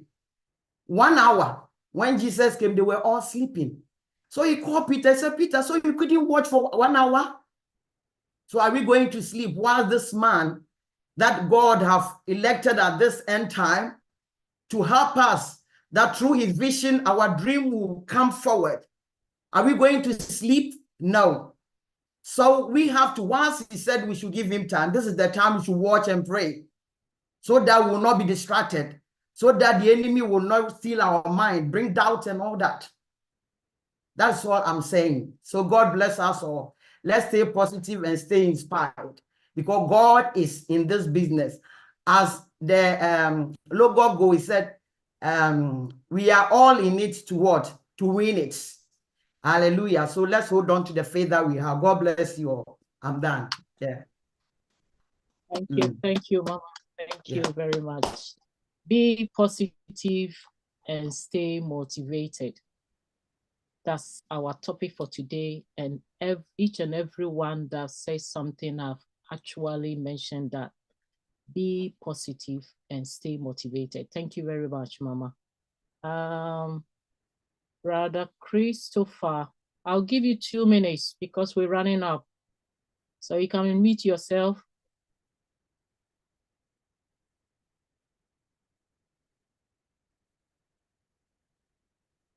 1 hour. When Jesus came, they were all sleeping. So he called Peter and said, Peter, so you couldn't watch for 1 hour? So are we going to sleep while this man that God have elected at this end time to help us, that through his vision, our dream will come forward? Are we going to sleep? No. So we have to, once he said we should give him time, this is the time we should watch and pray so that we will not be distracted, so that the enemy will not steal our mind, bring doubt and all that. That's what I'm saying. So God bless us all. Let's stay positive and stay inspired because God is in this business. As the logo go, he said, we are all in it to what? To win it. Hallelujah. So let's hold on to the faith that we have. God bless you all. I'm done. Yeah. Thank you, Mama. Thank you very much. Be positive and stay motivated. That's our topic for today. And each and every one that says something, I've actually mentioned that. Be positive and stay motivated. Thank you very much, Mama. Brother Christopher, I'll give you 2 minutes because we're running up. So you can unmute yourself.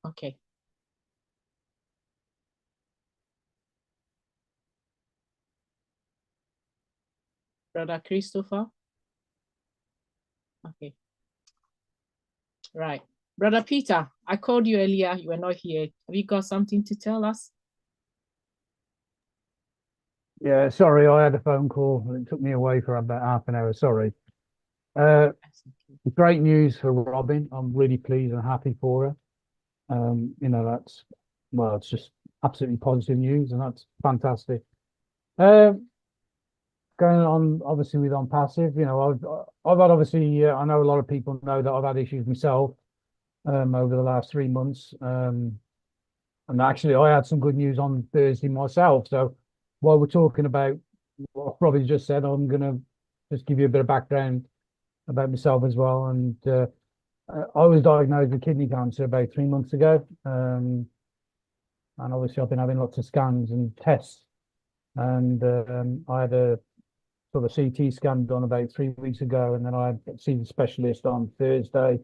Okay. Brother Christopher. Okay. Right. Brother Peter, I called you earlier. You were not here. Have you got something to tell us? Yeah, sorry, I had a phone call. It took me away for about half an hour. Sorry. Great news for Robin. I'm really pleased and happy for her. You know, that's, well, it's just absolutely positive news, and that's fantastic. Going on, obviously, with ONPASSIVE, you know, I've had, obviously, I know a lot of people know that I've had issues myself over the last 3 months. And actually, I had some good news on Thursday myself. So while we're talking about what I've probably just said, I'm going to just give you a bit of background about myself as well. And I was diagnosed with kidney cancer about 3 months ago. And obviously, I've been having lots of scans and tests. And I had a sort of CT scan done about 3 weeks ago, and then I seen the specialist on Thursday.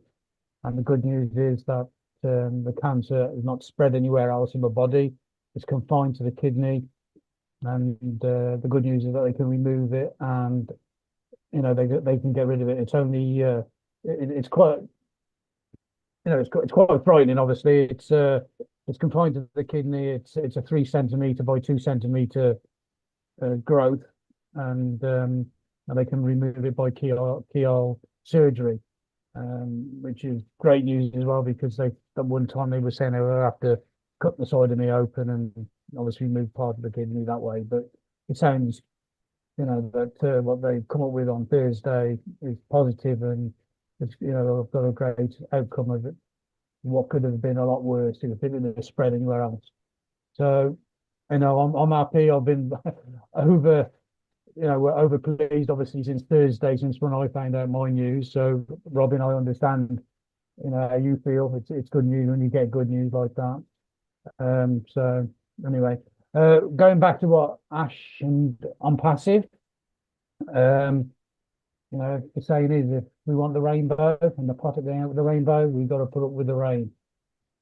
And the good news is that the cancer is not spread anywhere else in my body. It's confined to the kidney. And the good news is that they can remove it, and you know they can get rid of it. It's only it's quite, you know, it's quite frightening. Obviously, it's confined to the kidney. It's a 3 centimeter by 2 centimeter growth, and they can remove it by keyhole surgery, which is great news as well, because at one time they were saying they would have to cut the side of me open and obviously remove part of the kidney that way. But it sounds, you know, that what they've come up with on Thursday is positive, and it's, you know, they've got a great outcome of it. What could have been a lot worse if it didn't spread anywhere else. So, you know, I'm happy. I've been over pleased, obviously, since Thursday, since when I found out my news. So, Robin, I understand, you know, how you feel. It's good news when you get good news like that. So anyway, going back to what Ash and ONPASSIVE, you know, the saying is, if we want the rainbow and the pot at the end of the rainbow, we've got to put up with the rain.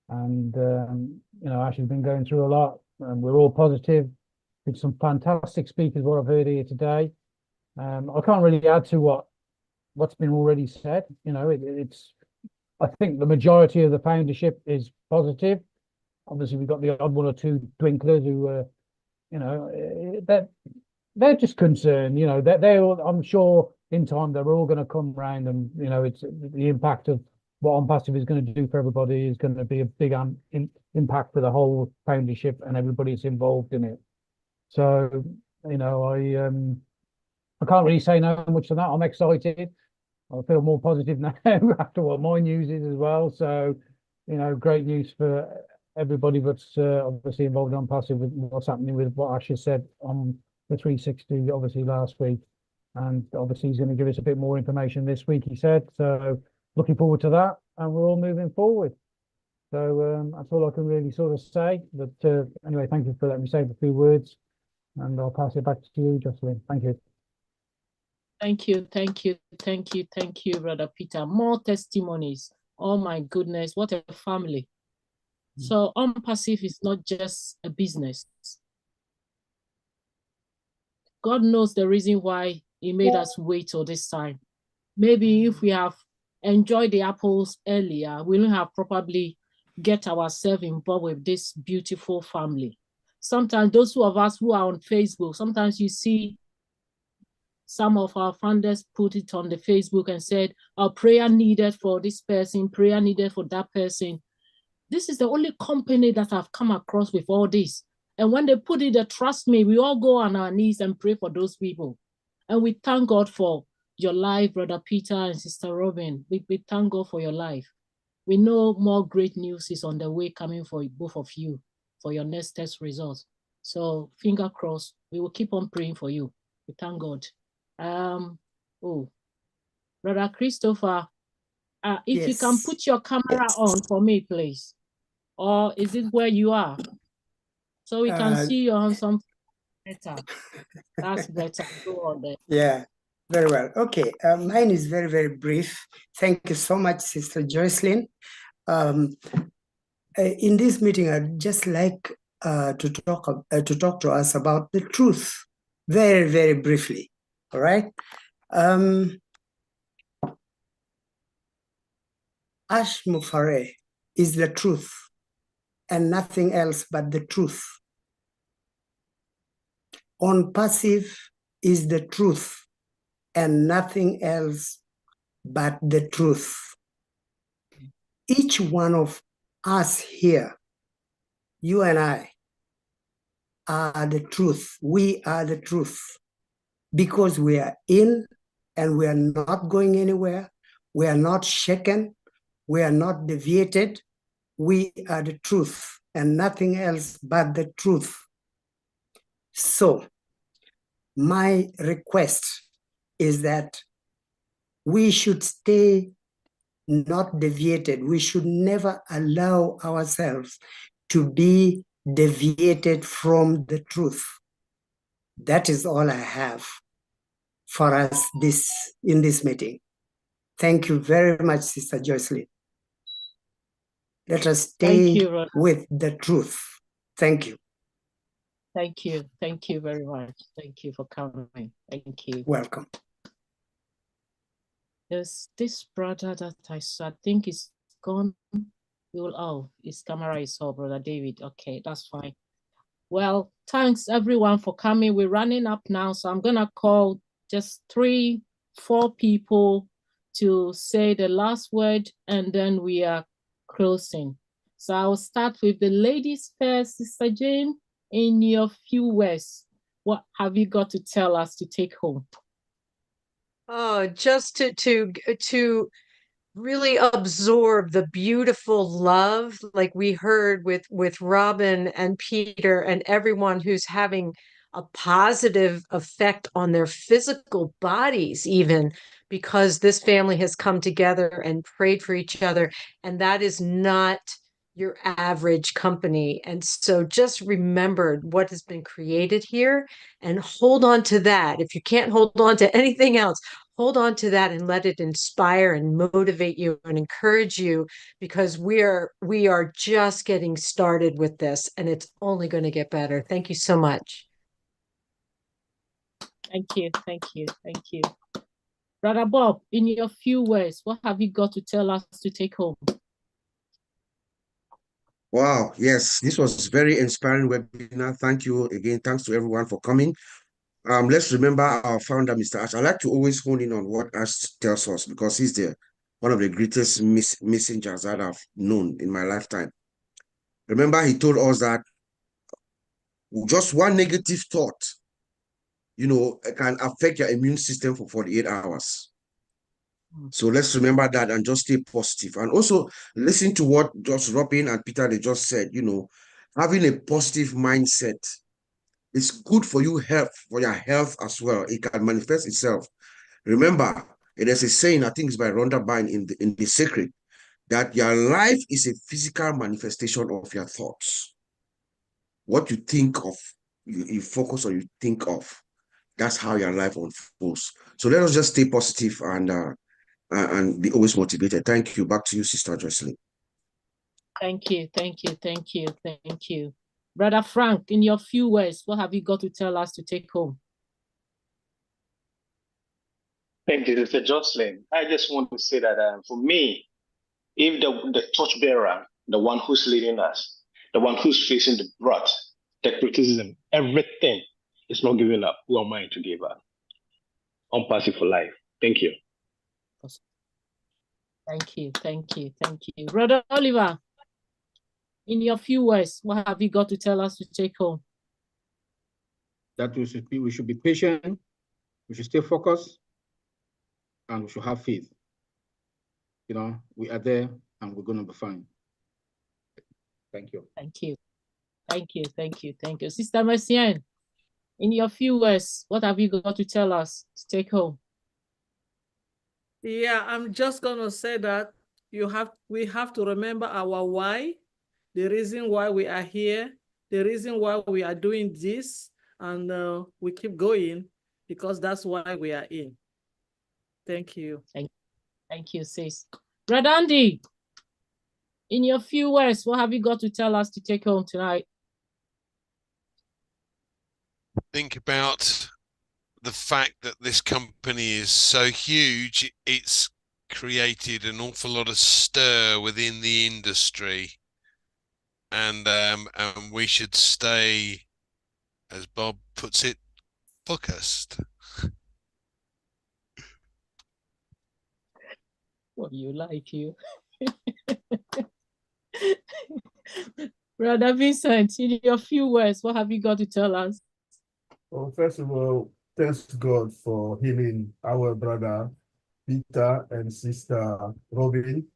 And you know, Ash has been going through a lot, and we're all positive. It's some fantastic speakers what I've heard here today. I can't really add to what's been already said. You know, it's I think the majority of the foundership is positive. Obviously, we've got the odd one or two twinklers who, you know, they're just concerned. You know, they all, I'm sure in time they're all going to come around, and you know, it's the impact of what ONPASSIVE is going to do for everybody is going to be a big impact for the whole foundership and everybody that's involved in it. So, you know, I can't really say no much to that. I'm excited. I feel more positive now after what my news is as well. So, you know, great news for everybody that's obviously involved in ONPASSIVE with what's happening with what Ash has said on the 360, obviously last week. And obviously he's going to give us a bit more information this week, he said. So looking forward to that, and we're all moving forward. So that's all I can really sort of say. But anyway, thank you for letting me say a few words, and I'll pass it back to you, Jocelyn. Thank you. Thank you, thank you, thank you, thank you, Brother Peter. More testimonies. Oh my goodness, what a family. So ONPASSIVE is not just a business. God knows the reason why he made us wait till this time. Maybe if we have enjoyed the apples earlier, we wouldn't have probably get ourselves involved with this beautiful family. Sometimes those of us who are on Facebook, sometimes you see some of our founders put it on the Facebook and said, our prayer needed for this person, prayer needed for that person. This is the only company that I've come across with all this. And when they put it there, trust me, we all go on our knees and pray for those people. And we thank God for your life, Brother Peter and Sister Robin. We thank God for your life. We know more great news is on the way coming for both of you for your next test results. So finger crossed, we will keep on praying for you. We thank God. Brother Christopher, if you can put your camera on for me, please. Or is it where you are? So we can see you on some better. That's better. Go on there. Yeah, very well. Okay, mine is very, very brief. Thank you so much, Sister Joycelyn. In this meeting, I'd just like to talk to us about the truth, very, very briefly. All right. Ash Mufare is the truth and nothing else but the truth. ONPASSIVE is the truth and nothing else but the truth. Each one of us here, you and I, are the truth. We are the truth because we are in and we are not going anywhere. We are not shaken. We are not deviated. We are the truth and nothing else but the truth. So my request is that we should stay not deviated. We should never allow ourselves to be deviated from the truth. That is all I have for us in this meeting. Thank you very much, Sister Joycelyn. Let us stay with the truth. Thank you. Thank you. Thank you very much. Thank you for coming. Thank you. Welcome. There's this brother that I saw, I think is gone. His camera is off, Brother David. Okay, that's fine. Well, thanks everyone for coming. We're running up now, so I'm gonna call just 3-4 people to say the last word, and then we are closing. So I'll start with the ladies first. Sister Jane, in your few words, what have you got to tell us to take home? Oh, just to really absorb the beautiful love, like we heard with Robin and Peter and everyone who's having a positive effect on their physical bodies, even because this family has come together and prayed for each other. And that is not your average company. And so just remember what has been created here and hold on to that. If you can't hold on to anything else, hold on to that and let it inspire and motivate you and encourage you, because we are just getting started with this and it's only going to get better. Thank you so much. Thank you. Thank you. Thank you. Brother Bob, in your few words, what have you got to tell us to take home? Wow, yes, this was very inspiring webinar. Thank you again. Thanks to everyone for coming. Let's remember our founder, Mr. Ash. I like to always hone in on what Ash tells us because he's one of the greatest messengers that I've known in my lifetime. Remember, he told us that just one negative thought, can affect your immune system for 48 hours. So let's remember that and just stay positive. And also listen to what just Robin and Peter, they just said, having a positive mindset is good for your health as well. It can manifest itself. Remember, there's a saying, I think it's by Rhonda Byrne in The Secret, that your life is a physical manifestation of your thoughts. What you think of, you focus on, you think of. That's how your life unfolds. So let us just stay positive and be always motivated. Thank you. Back to you, Sister Joycelyn. Thank you. Thank you. Thank you. Thank you. Brother Frank, in your few words, what have you got to tell us to take home? Thank you, Sister Jocelyn. I just want to say that for me, if the torchbearer, the one who's leading us, the one who's facing the brunt, the criticism, everything is not giving up, who am I to give up? ONPASSIVE for life. Thank you. Thank you. Thank you. Thank you. Brother Oliver, in your few words, what have you got to tell us to take home? that we should be patient, we should stay focused, and we should have faith. You know, we are there and we're going to be fine. Thank you. Thank you. Thank you. Thank you. Thank you. Sister Messiane, in your few words, what have you got to tell us to take home? Yeah, I'm just going to say that we have to remember our why, the reason why we are here, the reason why we are doing this, and we keep going because that's why we are in. Thank you. Thank you, sis. Brother Andy, in your few words, what have you got to tell us to take home tonight? Think about the fact that this company is so huge, it's created an awful lot of stir within the industry. And we should stay, as Bob puts it, focused. What you like, you. Brother Vincent, in your few words, what have you got to tell us? Well, first of all, thanks God for healing our brother Peter and sister Robin.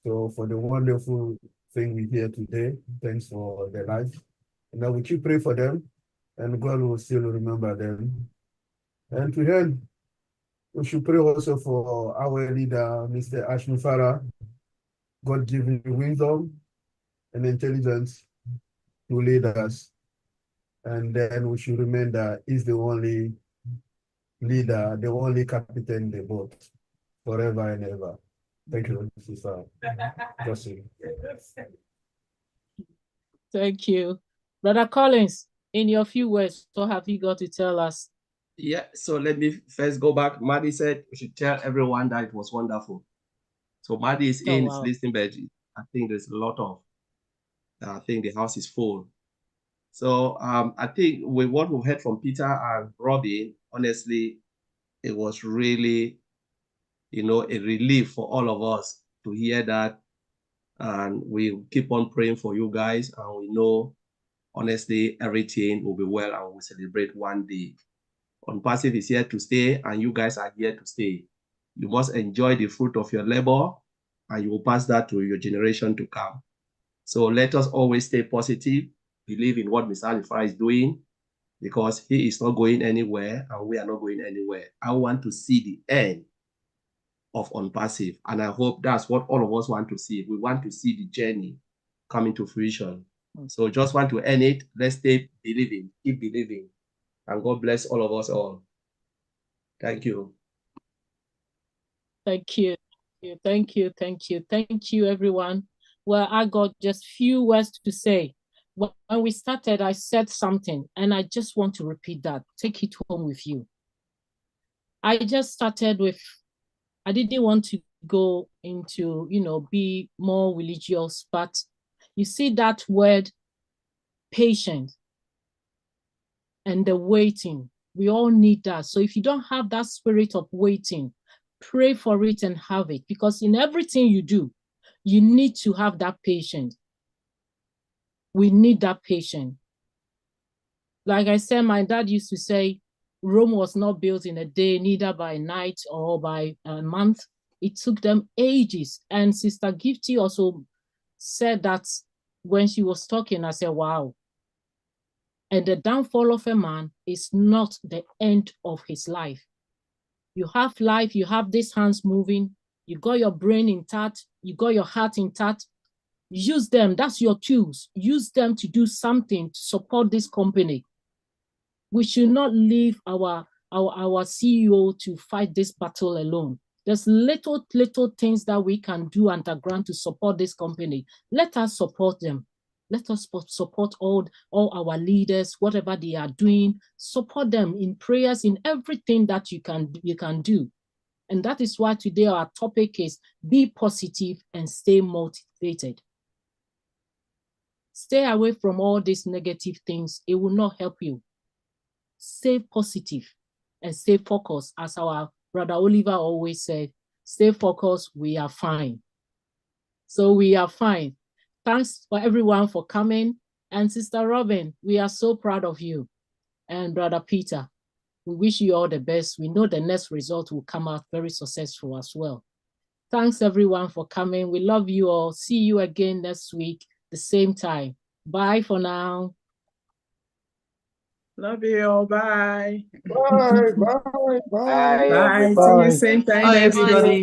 So for the wonderful thing we hear today, thanks for their life. And now would you pray for them, and God will still remember them. And to them, we should pray also for our leader, Mr. Ashmi Farah. God give him wisdom and intelligence to lead us. And then we should remember he's the only leader, the only captain in the boat forever and ever. Thank you, Sister Jocelyn. Thank you. Brother Collins, in your few words, what have you got to tell us? Yeah, so let me first go back. Maddie said we should tell everyone that it was wonderful. So Maddie is in, is listening, but I think there's a lot of, I think the house is full. So I think with what we've heard from Peter and Robin, honestly, it was really, a relief for all of us to hear that. And we keep on praying for you guys. And we know, honestly, everything will be well and we'll celebrate one day. ONPASSIVE is here to stay and you guys are here to stay. You must enjoy the fruit of your labor and you will pass that to your generation to come. So let us always stay positive, believe in what Mr. Amplify is doing, because he is not going anywhere and we are not going anywhere. I want to see the end of ONPASSIVE, and I hope that's what all of us want to see. We want to see the journey coming to fruition. So just want to end it. Let's stay believing, keep believing, and God bless all of us all. Thank you. Thank you. Thank you. Thank you. Thank you, everyone. Well, I got just few words to say. When we started, I said something, and I just want to repeat that. Take it home with you. I just started with, I didn't want to go into, be more religious, but you see that word, patient, and the waiting. We all need that. So if you don't have that spirit of waiting, pray for it and have it, because in everything you do, you need to have that patience. We need that patience. Like I said, my dad used to say, Rome was not built in a day, neither by night or by a month. It took them ages. And Sister Gifty also said that when she was talking, I said, wow. And the downfall of a man is not the end of his life. You have life, you have these hands moving, you got your brain intact, you got your heart intact. Use them, that's your tools. Use them to do something to support this company. We should not leave our CEO to fight this battle alone. There's little things that we can do underground to support this company. Let us support them. Let us support all our leaders, whatever they are doing. Support them in prayers, in everything that you can do. And that is why today our topic is be positive and stay motivated. Stay away from all these negative things. It will not help you. Stay positive and stay focused. As our brother Oliver always said, stay focused, we are fine. So we are fine. Thanks for everyone for coming. And Sister Robin, we are so proud of you. and Brother Peter. We wish you all the best. We know the next result will come out very successful as well. Thanks everyone for coming. We love you all. See you again next week, the same time. Bye for now. Love you all. Bye. Bye, bye, bye. Bye. See you same time. Bye, everybody.